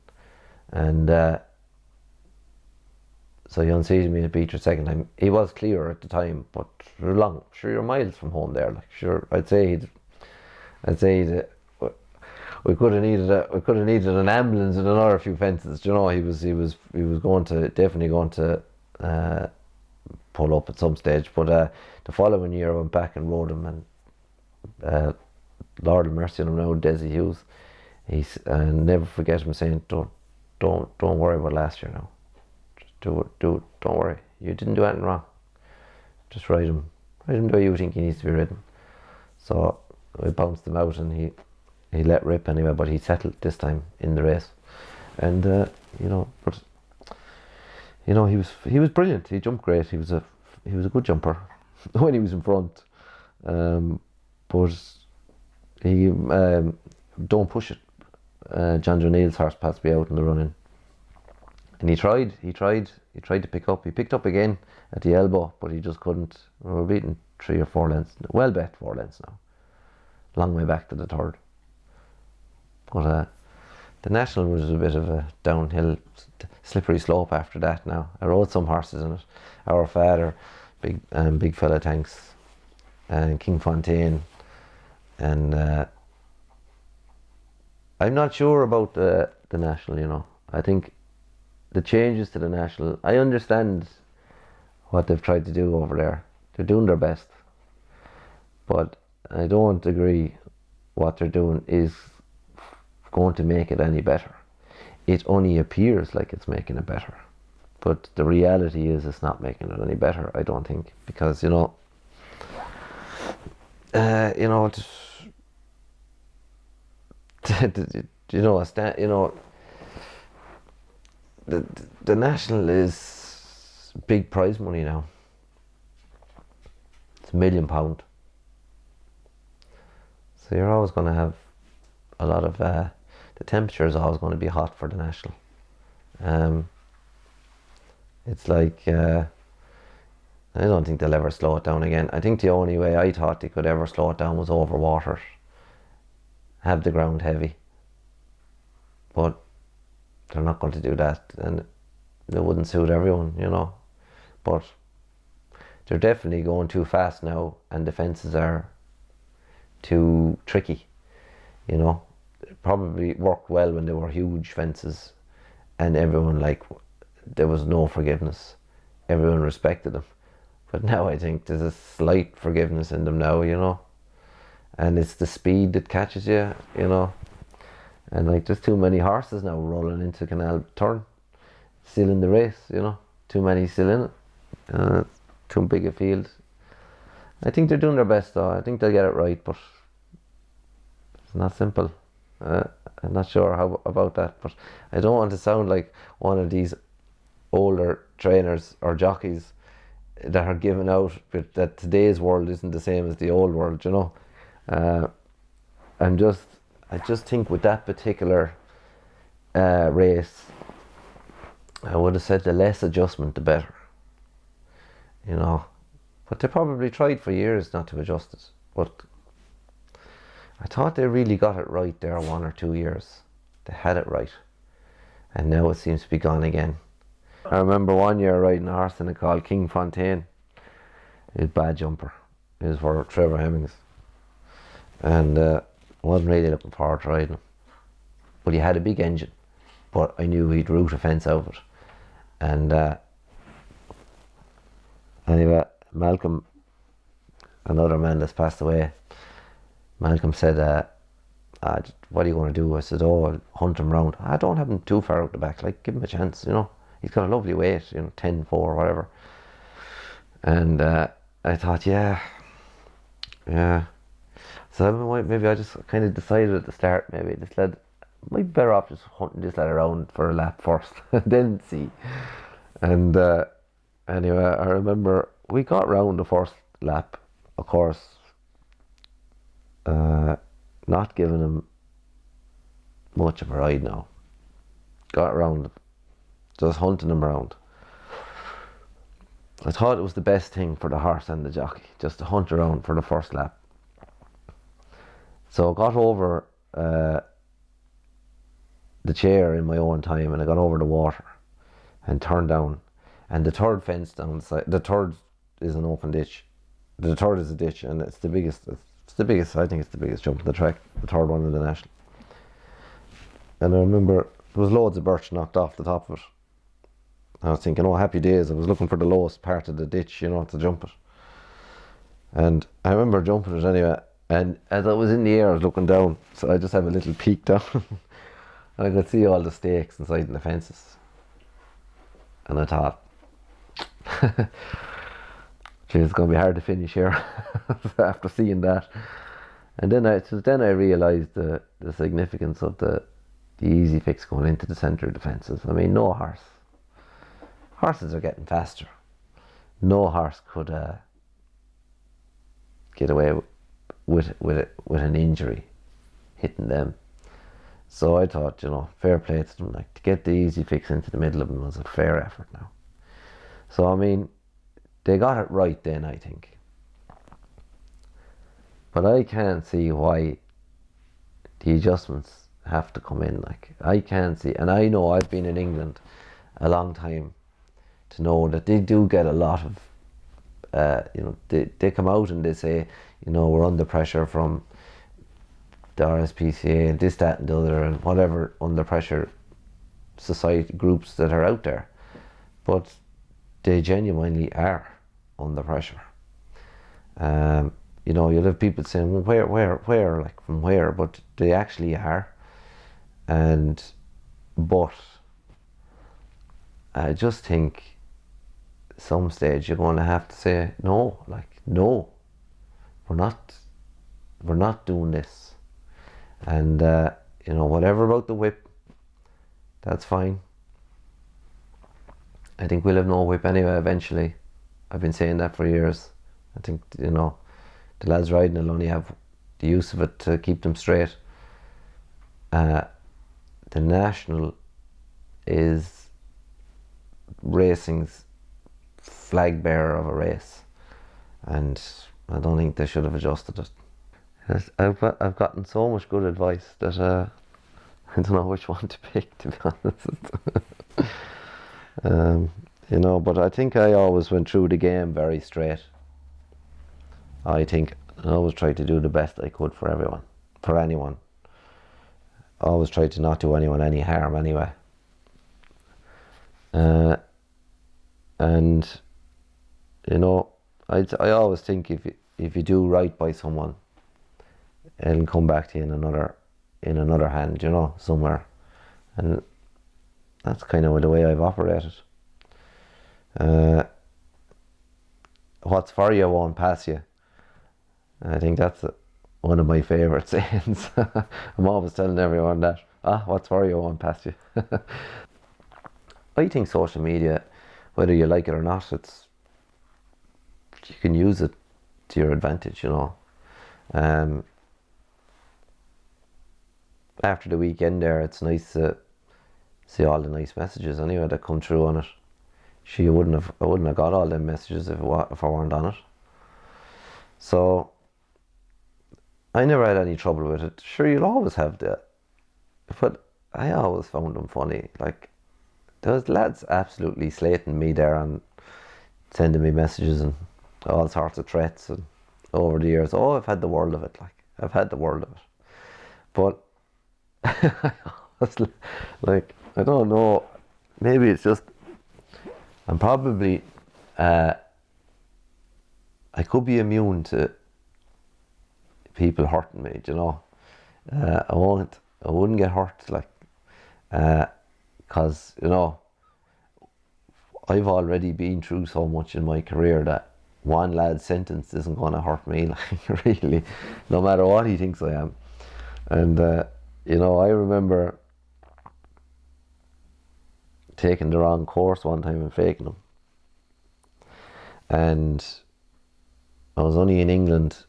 And so he unseated me at Beecher second time. He was clear at the time, but long. Sure, you're miles from home there. Like, sure, I'd say we could have needed an ambulance and another few fences. You know, he was definitely going to pull up at some stage. But the following year I went back and rode him, and Lord have mercy on him now, Desi Hughes. He's never forget him saying, don't worry about last year now. Just do it. Don't worry. You didn't do anything wrong. Just ride him the way you think he needs to be ridden. So we bounced him out, and he let rip anyway. But he settled this time in the race, and he was brilliant. He jumped great. He was a good jumper when he was in front. But he don't push it. John O'Neill's horse passed me out in the running, and he tried to pick up. He picked up again at the elbow, but he just couldn't. We were beating 3 or 4 lengths. Well bet 4 lengths now. Long way back to the third. But the National was a bit of a downhill, slippery slope after that. Now I rode some horses in it. Our Father, big fella Tanks, and King Fontaine, and I'm not sure about the National. You know, I think the changes to the National, I understand what they've tried to do over there. They're doing their best, but I don't agree what they're doing is going to make it any better. It only appears like it's making it better, but the reality is it's not making it any better, I don't think, because the National is big prize money now. It's £1 million. So you're always going to have a lot of the temperature is always going to be hot for the National. It's like I don't think they'll ever slow it down again. I think the only way I thought they could ever slow it down was overwater it, have the ground heavy, but they're not going to do that, and it wouldn't suit everyone, you know. But they're definitely going too fast now, and the fences are too tricky, you know. It probably worked well when they were huge fences and everyone, like, there was no forgiveness, everyone respected them. But now I think there's a slight forgiveness in them now, you know, and it's the speed that catches you, you know. And like, there's too many horses now rolling into Canal Turn, still in the race, you know. Too many still in it. Too big a field. I think they're doing their best though. I think they'll get it right, but it's not simple. I'm not sure how about that, but I don't want to sound like one of these older trainers or jockeys that are giving out that today's world isn't the same as the old world, you know. I just think with that particular race, I would have said the less adjustment the better, you know. But they probably tried for years not to adjust it, but I thought they really got it right there 1 or 2 years. They had it right, and now it seems to be gone again. I remember one year riding a horse in it called King Fontaine. He was a bad jumper. He was for Trevor Hemmings, and wasn't really looking forward to riding him. But he had a big engine, but I knew he'd root a fence out of it. And anyway, Malcolm, another man that's passed away, Malcolm said, what are you going to do? I said, I'll hunt him round. I don't have him too far out the back, like, give him a chance, you know. He's got a lovely weight, you know, 10-4, whatever. And I thought, yeah. So maybe I just kind of decided at the start, maybe this lad might be better off just hunting this lad around for a lap first, and then see. And anyway, I remember we got round the first lap, of course, not giving him much of a ride now. Got round, just hunting him around. I thought it was the best thing for the horse and the jockey, just to hunt around for the first lap. So I got over the chair in my own time, and I got over the water and turned down. And the third fence down the side, the third is an open ditch. The third is a ditch, and it's the biggest, I think it's the biggest jump in the track, the third one in the national. And I remember there was loads of birch knocked off the top of it. I was thinking, oh, happy days. I was looking for the lowest part of the ditch, you know, to jump it. And I remember jumping it anyway. And as I was in the air, I was looking down. So I just have a little peek down. And I could see all the stakes inside the fences. And I thought, geez, it's going to be hard to finish here after seeing that. And then I realised the significance of the easy fix going into the centre of the fences. I mean, no horse. Horses are getting faster. No horse could get away with an injury hitting them. So I thought, you know, fair play to them. Like, to get the easy fix into the middle of them was a fair effort now. So I mean, they got it right then, I think. But I can't see why the adjustments have to come in. Like, I can't see, and I know I've been in England a long time to know that they do get a lot of, you know, they come out and they say, you know, we're under pressure from the RSPCA and this, that and the other and whatever under pressure society groups that are out there. But they genuinely are under pressure. You know, you'll have people saying, well, where, like from where? But they actually are. But I just think some stage you're going to have to say, no, like, no, we're not doing this. And, you know, whatever about the whip, that's fine. I think we'll have no whip anyway eventually. I've been saying that for years. I think, you know, the lads riding will only have the use of it to keep them straight. The national is racing's flag bearer of a race, and I don't think they should have adjusted it. I've gotten so much good advice that I don't know which one to pick, to be honest. You know, but I think I always went through the game very straight. I think I always tried to do the best I could for everyone, for anyone. I always tried to not do anyone any harm anyway. And you know, I always think if you do right by someone, it'll come back to you in another hand, you know, somewhere. And that's kind of the way I've operated. What's for you won't pass you. I think that's one of my favourite sayings. I'm always telling everyone that. What's for you won't pass you. I think social media, whether you like it or not, you can use it to your advantage, you know. After the weekend there, it's nice to see all the nice messages anyway that come through on it. I wouldn't have got all them messages if I weren't on it. So I never had any trouble with it. Sure, you'll always have that, but I always found them funny. Like, those lads absolutely slating me there and sending me messages and all sorts of threats, and over the years, I've had the world of it. Like, I've had the world of it. But I was like, I don't know, maybe it's just, I'm probably, I could be immune to people hurting me, you know. I wouldn't get hurt, like, cause, you know, I've already been through so much in my career that one lad's sentence isn't going to hurt me, like, really, no matter what he thinks I am. And you know, I remember taking the wrong course one time and faking them, and I was only in England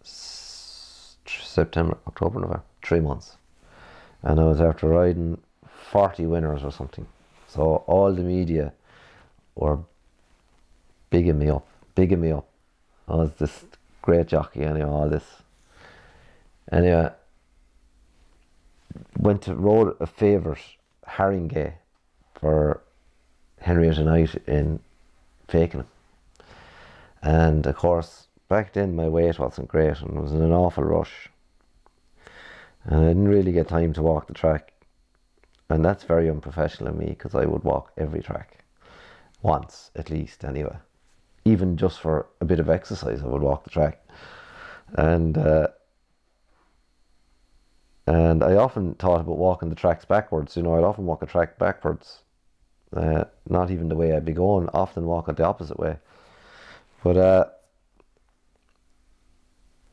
September, October, November, 3 months, and I was after riding 40 winners or something. So all the media were bigging me up. I was this great jockey, anyway, all this. Anyway, rode a favourite Haringey for Henrietta Knight in Fakenham. And of course, back then my weight wasn't great and I was in an awful rush. And I didn't really get time to walk the track. And that's very unprofessional of me, because I would walk every track. Once, at least, anyway. Even just for a bit of exercise, I would walk the track. And I often thought about walking the tracks backwards. I'd often walk a track backwards. Not even the way I'd be going, often walk it the opposite way. But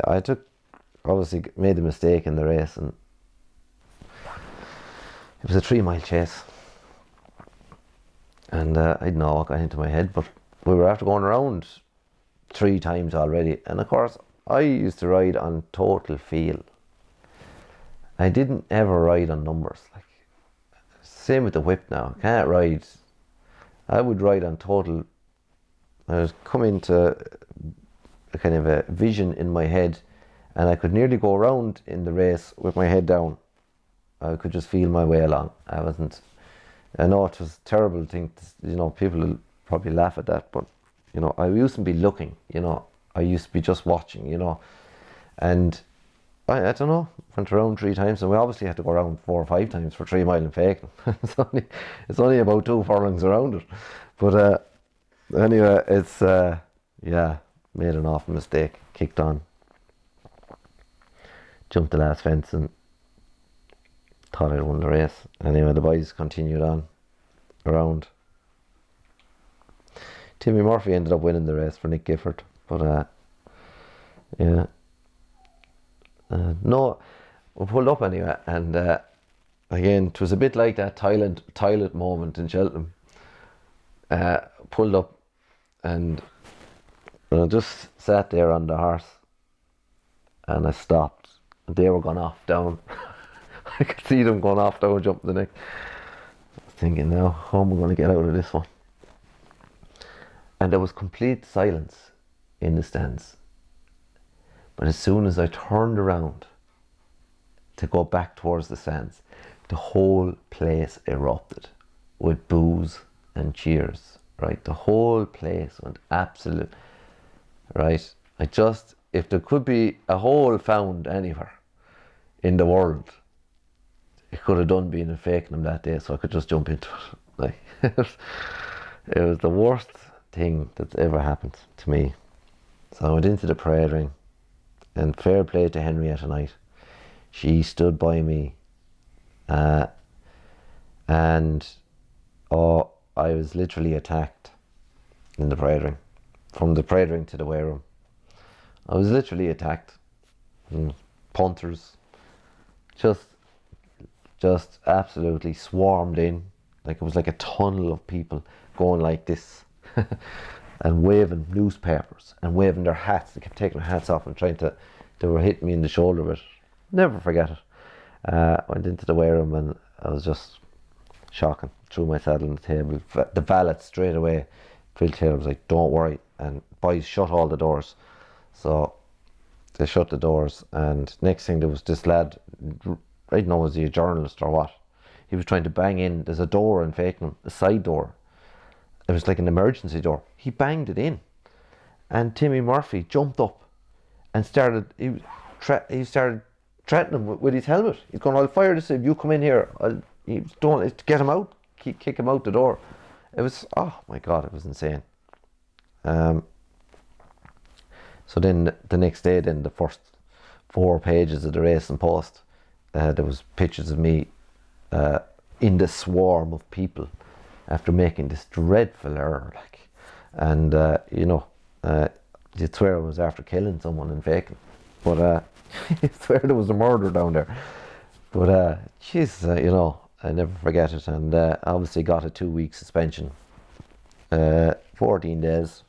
I obviously made a mistake in the race, and it was a 3-mile chase. And I didn't know what got into my head, but we were after going around 3 times already. And of course, I used to ride on total feel. I didn't ever ride on numbers. Like, same with the whip now. I can't ride. I would ride on total. I was coming to a kind of a vision in my head, and I could nearly go around in the race with my head down. I could just feel my way along. I know it was a terrible thing. People will probably laugh at that, but I used to be looking. I used to be just watching. And I don't know. Went around 3 times, and we obviously had to go around 4 or 5 times for 3 mile in Fakenham. it's only about 2 furlongs around it. But anyway, it's made an awful mistake. Kicked on, jumped the last fence, and thought I'd won the race. Anyway, the boys continued on around. Timmy Murphy ended up winning the race for Nick Gifford. But no, we pulled up anyway, and again, it was a bit like that toilet moment in Cheltenham. Pulled up, and I just sat there on the horse, and I stopped, and they were going off down. I could see them going off down, jumping the neck. I was thinking, now, how am I going to get out of this one? And there was complete silence in the stands. But as soon as I turned around to go back towards the stands, the whole place erupted with boos and cheers, right? The whole place went absolute, right? If there could be a hole found anywhere in the world, it could have done being in Fakenham that day, so I could just jump into it. Like, it was the worst thing that's ever happened to me. So I went into the parade ring, and fair play to Henrietta Knight. She stood by me, and I was literally attacked in the parade ring, from the parade ring to the weigh room. I was literally attacked. Punters just absolutely swarmed in. Like, it was like a tunnel of people going like this and waving newspapers and waving their hats. They kept taking their hats off and they were hitting me in the shoulder with it. Never forget it. Went into the weigh room, and I was just shocking. Threw my saddle on the table. The valet straight away, Phil Taylor was like, don't worry, and boys, shut all the doors. So they shut the doors, and next thing, there was this lad, I don't know, was he a journalist or what? He was trying to bang in. There's a door in Fakenham, a side door. It was like an emergency door. He banged it in, and Timmy Murphy jumped up and started threatening him with his helmet. He's going, I'll fire this if you come in here. Don't get him out. Kick him out the door. It was, oh my God, it was insane. So then the next day, then the first 4 pages of the Racing Post, there was pictures of me in the swarm of people after making this dreadful error, like, and you'd swear I was after killing someone in Fakenham, but you'd swear there was a murder down there. But I never forget it, and obviously got a 2-week suspension, 14 days.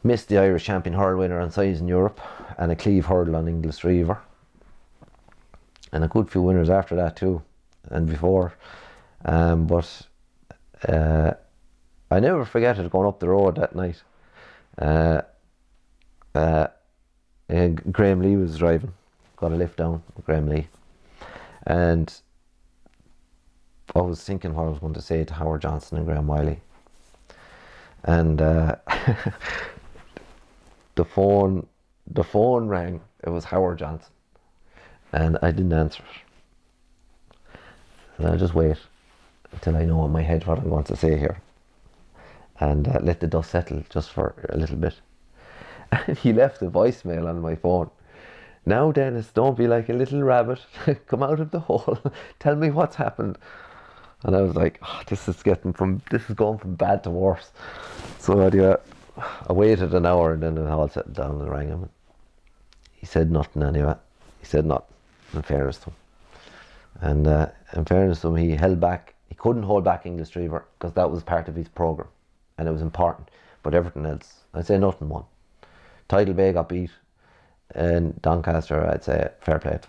Missed the Irish champion hurl winner on size in Europe, and a Cleve hurdle on English Reaver, and a good few winners after that too, and before. But I never forget it going up the road that night. Graham Lee was driving, got a lift down with Graham Lee, and I was thinking what I was going to say to Howard Johnson and Graham Wiley, and the phone rang. It was Howard Johnson, and I didn't answer it. And I'll just wait until I know in my head what I'm going to say here, and let the dust settle just for a little bit. And he left a voicemail on my phone. "Now, Denis, don't be like a little rabbit. Come out of the hole. Tell me what's happened." And I was like, oh, this is going from bad to worse. So I waited an hour, and then it all settled down, and rang him. He said nothing anyway. He said nothing, in fairness to him. And in fairness to him, he held back. He couldn't hold back English Reaver because that was part of his programme, and it was important. But everything else, I'd say nothing won. Tidal Bay got beat, and Doncaster, I'd say fair play to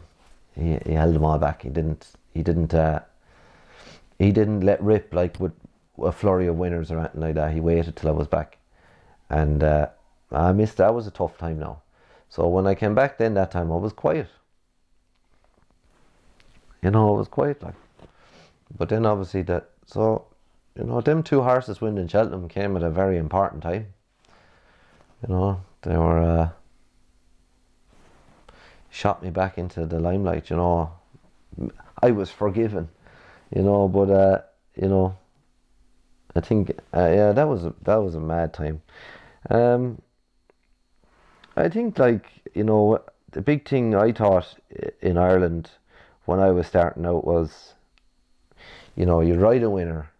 him. He held them all back. He didn't let rip like with a flurry of winners or anything like that. He waited till I was back, and I missed. That was a tough time now. So when I came back then that time, I was quiet. I was quiet like. But then obviously them two horses winning Cheltenham came at a very important time. They were shot me back into the limelight. I was forgiven. But I think that was a mad time. I think the big thing I thought in Ireland when I was starting out was, you'd ride a winner,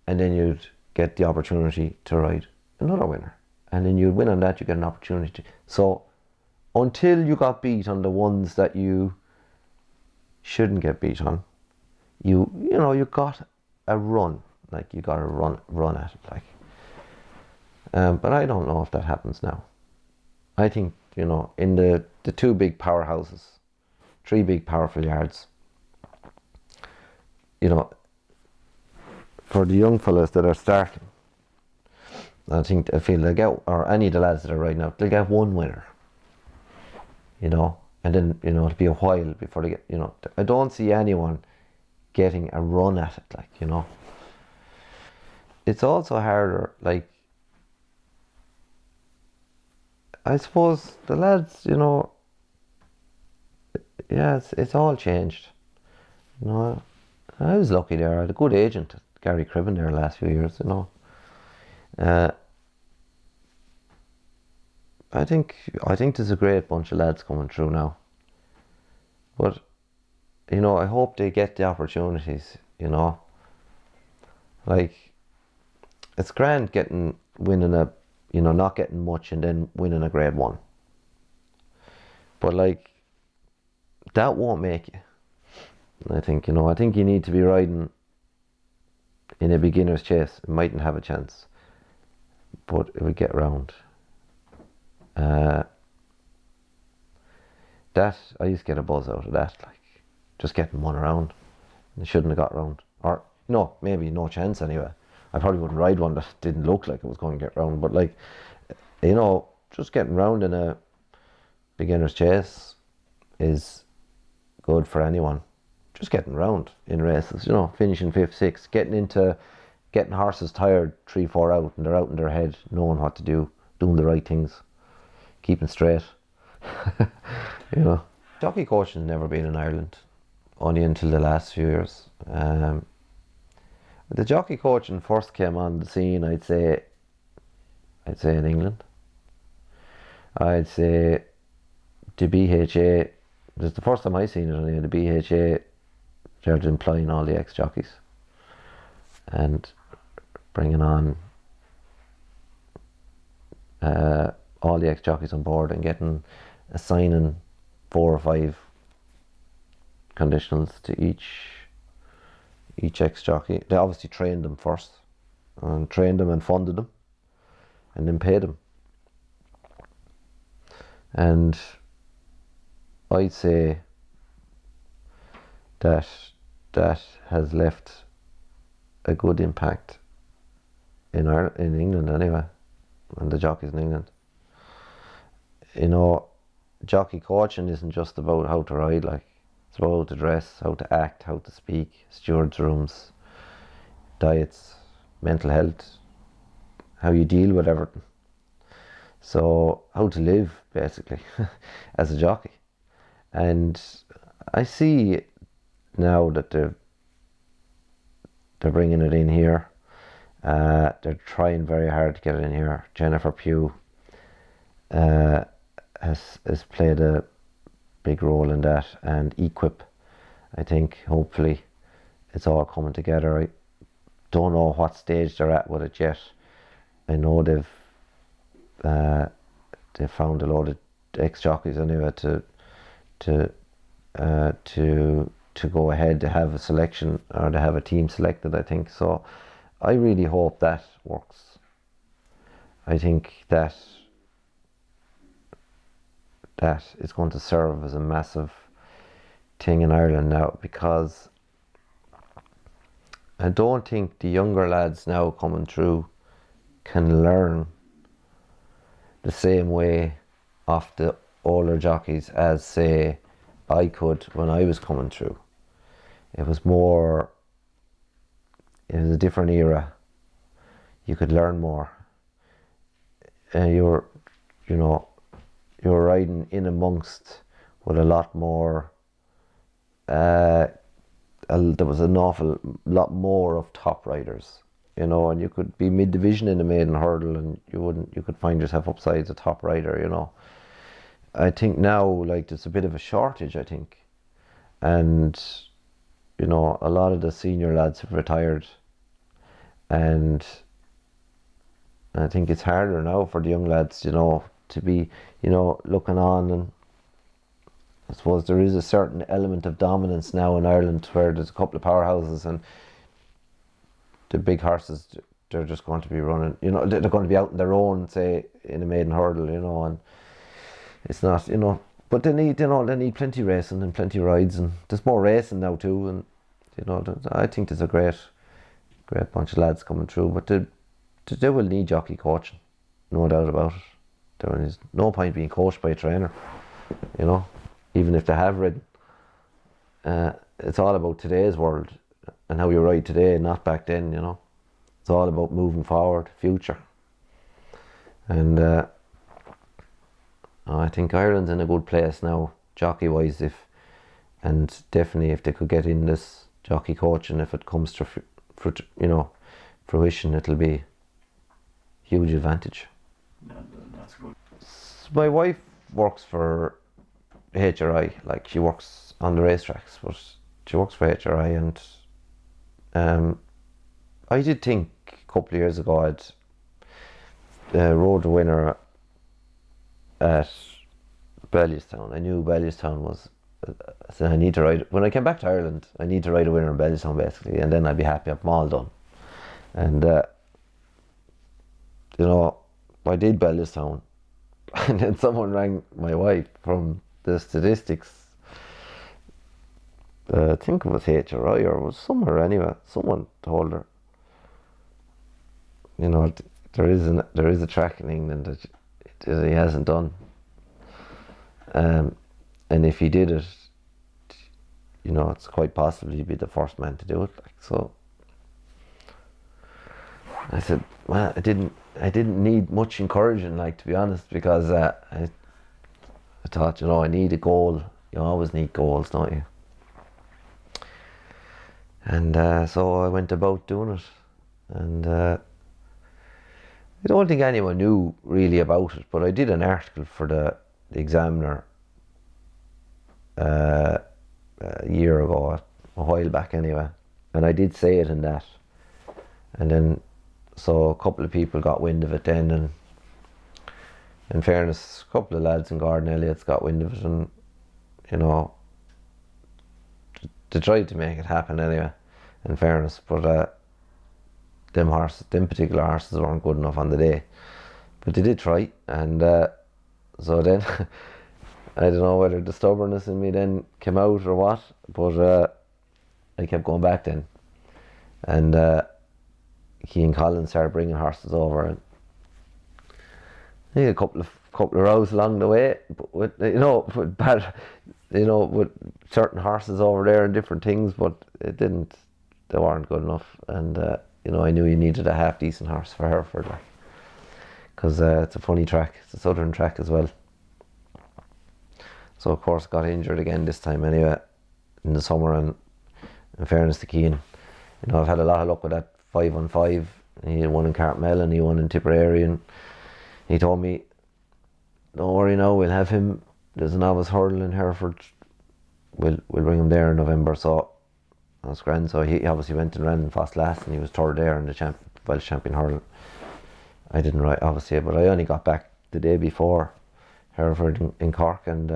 and then you'd get the opportunity to ride another winner, and then you'd win on that, you get an opportunity. So until you got beat on the ones that you shouldn't get beat on, you got a run, like you got a run at it, like. But I don't know if that happens now. I think in the two big powerhouses, three big powerful yards, for the young fellas that are starting, I feel they'll get, or any of the lads that are riding out, they'll get one winner, and then it'll be a while before they get, I don't see anyone getting a run at it, It's also harder, I suppose the lads, it's all changed. I was lucky there. I had a good agent, Gary Cribben, there the last few years, I think there's a great bunch of lads coming through now. But, I hope they get the opportunities, it's grand winning not getting much and then winning a grade 1. But that won't make you. I think you need to be riding in a beginner's chase. It mightn't have a chance, but it would get round. That I used to get a buzz out of that, just getting one around. And shouldn't have got round, or no, maybe no chance anyway. I probably wouldn't ride one that didn't look like it was going to get round, but just getting round in a beginner's chase is good for anyone. Just getting round in races, finishing 5th, 6th, getting horses tired 3, 4 out, and they're out in their head, knowing what to do, doing the right things, keeping straight. Jockey coaching's never been in Ireland, only until the last few years. The jockey coaching first came on the scene, I'd say in England. I'd say the BHA, this is the first time I seen it anyway, the BHA started employing all the ex-jockeys and bringing on all the ex-jockeys on board and assigning 4 or 5 conditionals to each ex-jockey. They obviously trained them first, and trained them and funded them, and then paid them. And I'd say that has left a good impact in England anyway, and the jockeys in England. You know, jockey coaching isn't just about how to ride, like, it's about how to dress, how to act, how to speak, stewards' rooms, diets, mental health, how you deal with everything. So, how to live, basically, as a jockey. And I see now that they're bringing it in here. They're trying very hard to get it in here. Jennifer Pugh has played a big role in that, and Equip. I think hopefully it's all coming together. I don't know what stage they're at with it yet. I know they've found a lot of ex-jockeys anyway to go ahead to have a selection, or to have a team selected, I think. So I really hope that works. I think that is going to serve as a massive thing in Ireland now, because I don't think the younger lads now coming through can learn the same way off the older jockeys as, say, I could when I was coming through. It was a different era. You could learn more. You were riding in amongst with a lot more. There was an awful lot more of top riders, and you could be mid-division in the maiden hurdle, and you could find yourself upside a top rider. I think now, like, there's a bit of a shortage, I think, and a lot of the senior lads have retired, and I think it's harder now for the young lads, to be, looking on. And I suppose there is a certain element of dominance now in Ireland, where there's a couple of powerhouses, and the big horses, they're just going to be running, they're going to be out on their own, say, in a maiden hurdle, and it's not, but they need plenty racing and plenty rides, and there's more racing now too, and I think there's a great bunch of lads coming through, but they will need jockey coaching, no doubt about it. There is no point being coached by a trainer, even if they have ridden. It's all about today's world and how you ride today, not back then. It's all about moving forward, future. And I think Ireland's in a good place now, jockey wise, and definitely if they could get in this jockey coaching, if it comes to fruition, it'll be a huge advantage. Yeah, that's good. So my wife works for HRI, like, she works on the racetracks, but she works for HRI, and I did think a couple of years ago I'd rode the winner at Bellewstown. I knew Bellewstown was, I said, I need to ride, when I came back to Ireland, I need to ride a winner in Bellewstown, basically, and then I'd be happy, I'm all done. And I did Bellewstown, and then someone rang my wife from the statistics. I think it was HRI, or it was somewhere anyway. Someone told her, there is a track in England that he hasn't done, and if he did it, it's quite possible he'd be the first man to do it. Like, so I said, well, I didn't need much encouraging, like, to be honest, because I thought, I need a goal. You always need goals, don't you? And so I went about doing it, and I don't think anyone knew really about it, but I did an article for the Examiner a year ago, a while back anyway, and I did say it in that, and then so a couple of people got wind of it then, and in fairness, a couple of lads in Gordon Elliott's got wind of it, and they tried to make it happen anyway, in fairness, but them particular horses weren't good enough on the day, but they did try, and So then, I don't know whether the stubbornness in me then came out or what, but I kept going back then. And he and Colin started bringing horses over, and I think a couple of rows along the way, but with, with bad, with certain horses over there and different things, but they weren't good enough. And I knew you needed a half decent horse for Hereford, because it's a funny track. It's a southern track as well. So of course got injured again this time anyway in the summer, and in fairness to Keane, I've had a lot of luck with that 5-on-5. He won in Cartmel and he won in Tipperary, and he told me, don't worry now, we'll have him. There's a novice hurdle in Hereford. We'll bring him there in November. So that's grand. So he obviously went and ran in Fostlass, and he was third there in the Welsh champion hurdle. I didn't ride, obviously, but I only got back the day before Hereford in Cork, and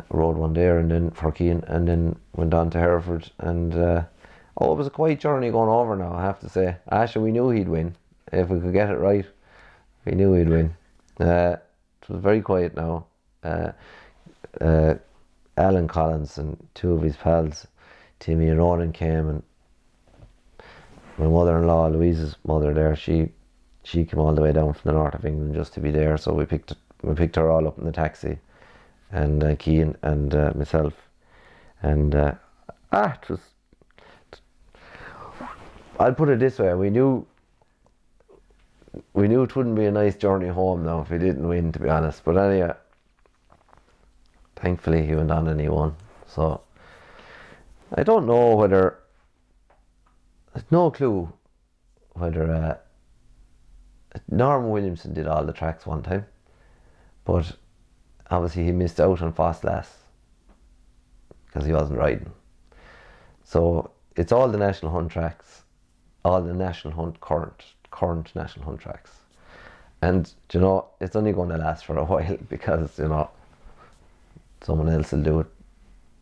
rode one there and then for Keane, and then went on to Hereford, and it was a quiet journey going over now, I have to say. Actually, we knew he'd win if we could get it right. We knew he'd win. It was very quiet now. Alan Collins and two of his pals, Timmy and Ronan, came, and my mother-in-law, Louise's mother there, she came all the way down from the north of England just to be there. So we picked her all up in the taxi, and Keane and myself, and it was. I'll put it this way: we knew it wouldn't be a nice journey home now if he didn't win, to be honest. But anyway, thankfully he went on and he won. So I don't know whether. I've no clue whether Norman Williamson did all the tracks one time, but obviously he missed out on Fostlass because he wasn't riding. So it's all the National Hunt tracks, all the National Hunt current National Hunt tracks, and it's only going to last for a while because someone else will do it,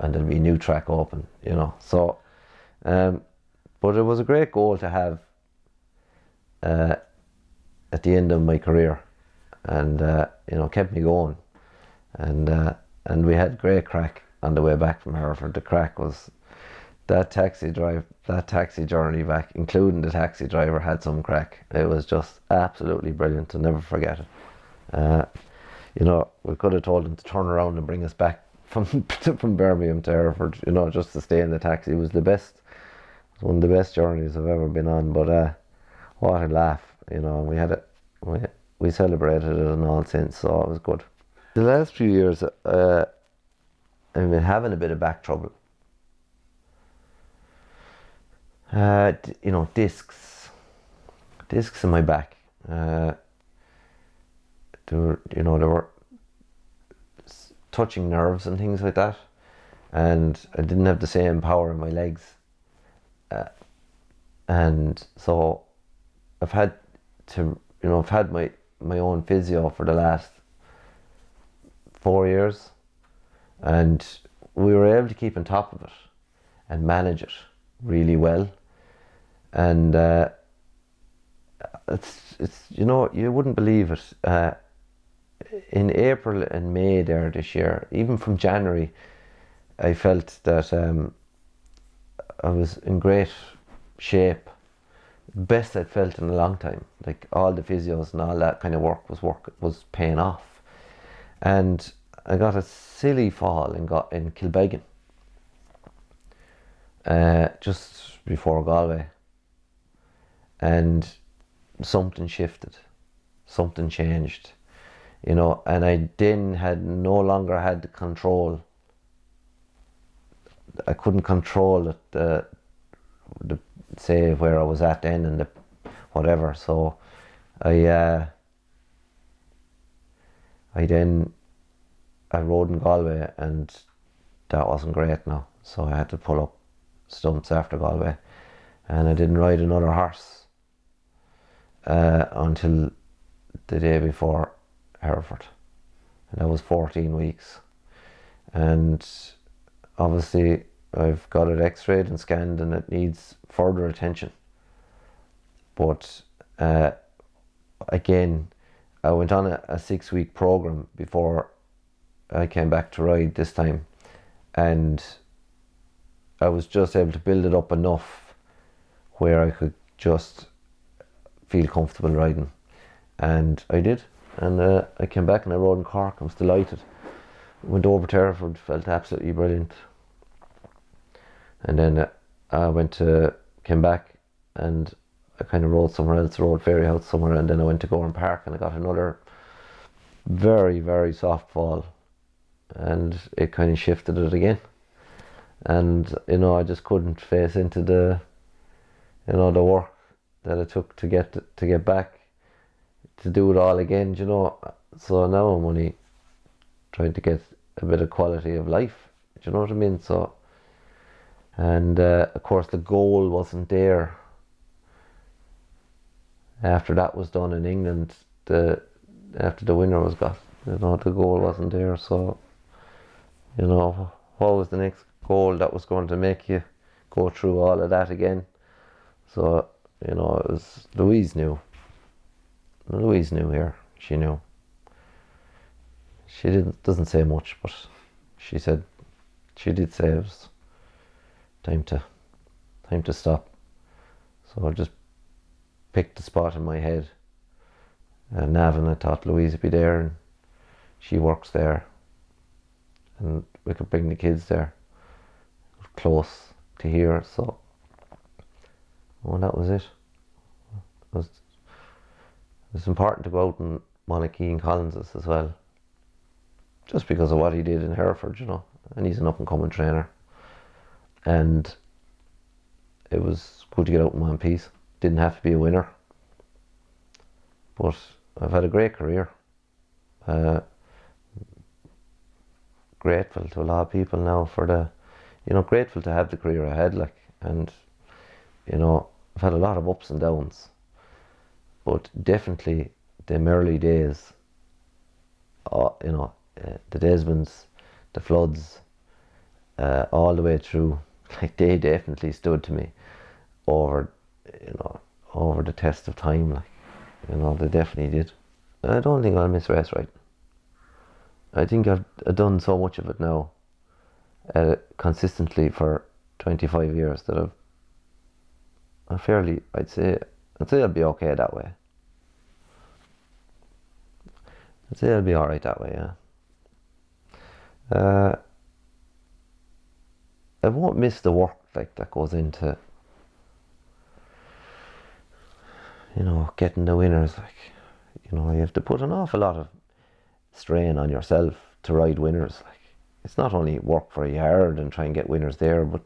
and there'll be a new track open. So. But it was a great goal to have at the end of my career, and kept me going, and we had great crack on the way back from Hereford. The crack was that taxi journey back, including the taxi driver, had some crack. It was just absolutely brilliant. I'll never forget it. We could have told him to turn around and bring us back from Birmingham to Hereford, just to stay in the taxi. It was the best. One of the best journeys I've ever been on, but what a laugh, we had it, we celebrated it in all sense, so it was good. The last few years, I've been having a bit of back trouble. Discs in my back. They were touching nerves and things like that, and I didn't have the same power in my legs. And so I've had my own physio for the last 4 years, and we were able to keep on top of it and manage it really well. And it's you wouldn't believe it. In April and May there this year, even from January, I felt that I was in great shape, best I'd felt in a long time. Like all the physios and all that kind of work was paying off. And I got a silly fall in Kilbeggan, just before Galway, and something shifted, something changed, and I then no longer had the control. I couldn't control the say where I was at then and the whatever. So I rode in Galway, and that wasn't great now. So I had to pull up stumps after Galway, and I didn't ride another horse until the day before Hereford, and that was 14 weeks. And obviously I've got it x-rayed and scanned, and it needs further attention. But again, I went on a 6-week program before I came back to ride this time, and I was just able to build it up enough where I could just feel comfortable riding, and I did. And I came back and I rode in Cork. I was delighted. Went over to Hereford, felt absolutely brilliant. And then came back and I kind of rode somewhere else, rode Fairyhouse somewhere, and then I went to Gorham Park and I got another very, very soft fall, and it kind of shifted it again. And, I just couldn't face into the work that it took to get back, to do it all again, So now I'm only trying to get a bit of quality of life, do you know what I mean? So, and of course the goal wasn't there. After that was done in England, after the winner was got, the goal wasn't there. So, what was the next goal that was going to make you go through all of that again? So, it was Louise knew here. She knew. She doesn't say much, but she did say it was time to stop. So I just picked the spot in my head. Navan, I thought Louise would be there, and she works there, and we could bring the kids there, close to here. So, that was it. It was important to go out and Monarchy and Collins's as well, just because of what he did in Hereford, and he's an up and coming trainer, and it was good to get out in one piece. Didn't have to be a winner, but I've had a great career. Grateful to a lot of people now for grateful to have the career I had, and I've had a lot of ups and downs, but definitely them early days, the Desmonds, the Floods, all the way through, they definitely stood to me over the test of time, they definitely did. I don't think I'll miss race riding. I think I've done so much of it now, consistently for 25 years, that I'd say I'll be okay that way. I'd say I'll be alright that way, yeah. I won't miss the work that goes into getting the winners. You have to put an awful lot of strain on yourself to ride winners. It's not only work very hard and try and get winners there, but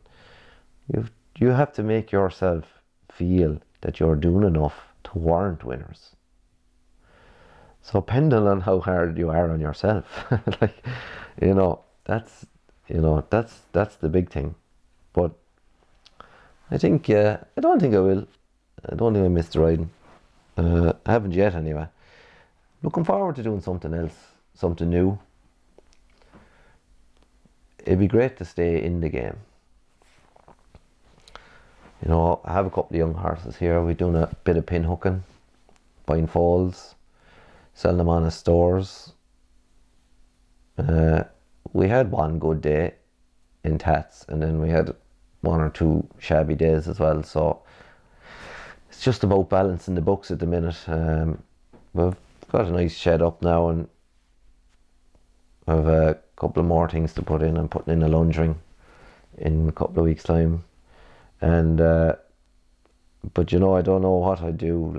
you have to make yourself feel that you're doing enough to warrant winners. So depending on how hard you are on yourself, that's the big thing. But I think, I don't think I will. I don't think I missed the riding. I haven't yet anyway. Looking forward to doing something else, something new. It'd be great to stay in the game. I have a couple of young horses here. We're doing a bit of pin hooking, buying foals, selling them on as stores. We had one good day in Tats, and then we had one or two shabby days as well. So it's just about balancing the books at the minute. We've got a nice shed up now, and I've a couple of more things to put in. I'm putting in a lunge ring in a couple of weeks' time, and but I don't know what I do.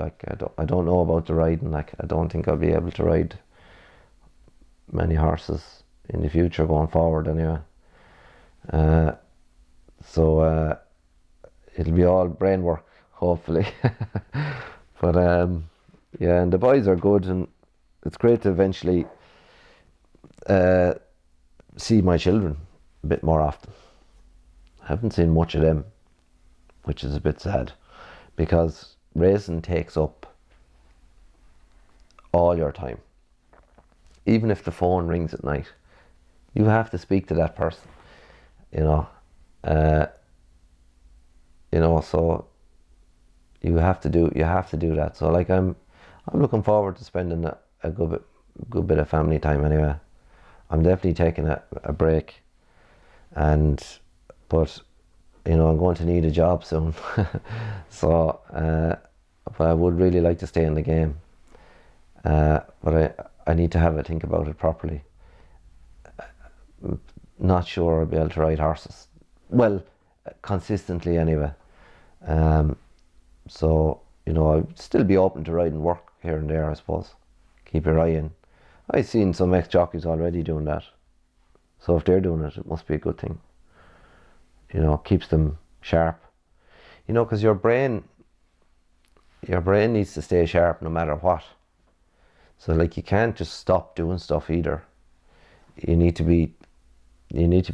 I don't know about the riding. I don't think I'll be able to ride many horses in the future going forward anyway. So it'll be all brain work, hopefully. But yeah, and the boys are good, and it's great to eventually see my children a bit more often. I haven't seen much of them, which is a bit sad, because racing takes up all your time. Even if the phone rings at night, you have to speak to that person, so you have to do that. So I'm looking forward to spending a good bit of family time anyway. I'm definitely taking a break, but you know, I'm going to need a job soon. So, but I would really like to stay in the game. But I need to have a think about it properly. Not sure I'll be able to ride horses. Well, consistently anyway. So, you know, I'll still be open to riding work here and there, I suppose. Keep your eye in. I've seen some ex-jockeys already doing that. So if they're doing it, it must be a good thing. You know, keeps them sharp. You know, because your brain needs to stay sharp no matter what. So like, you can't just stop doing stuff either. You need to be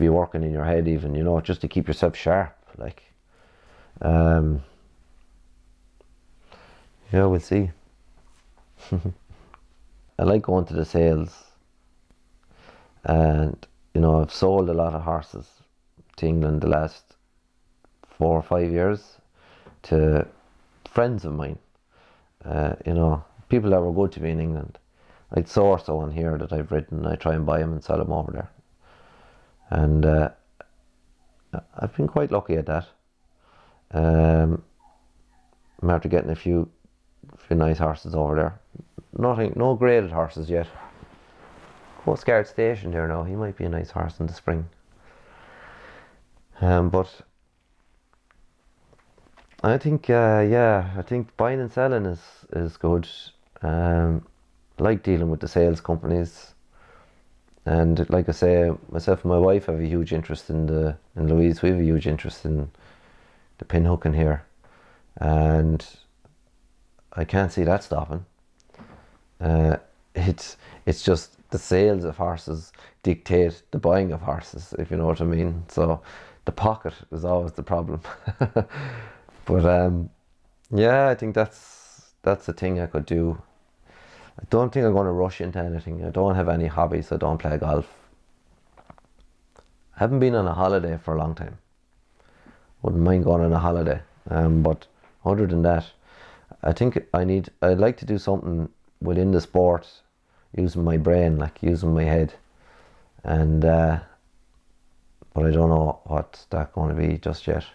working in your head even, you know, just to keep yourself sharp. Like, yeah, we'll see. I like going to the sales, and you know, I've sold a lot of horses to England the last 4 or 5 years to friends of mine. You know, people that were good to me in England. I'd source one here that I've ridden, and I try and buy them and sell them over there. And I've been quite lucky at that. I'm after getting a few nice horses over there. No graded horses yet. Coast Guard Station there now. He might be a nice horse in the spring. But I think, I think buying and selling is good. Like dealing with the sales companies, and like I say, myself and my wife have a huge interest in Louise. We have a huge interest in the pinhooking here, and I can't see that stopping. It's just the sales of horses dictate the buying of horses, if you know what I mean. So the pocket is always the problem. But yeah, I think that's a thing I could do. I don't think I'm going to rush into anything. I don't have any hobbies. I don't play golf. I haven't been on a holiday for a long time. Wouldn't mind going on a holiday. But other than that, I think I'd like to do something within the sport, using my brain, like using my head. And but I don't know what that's going to be just yet.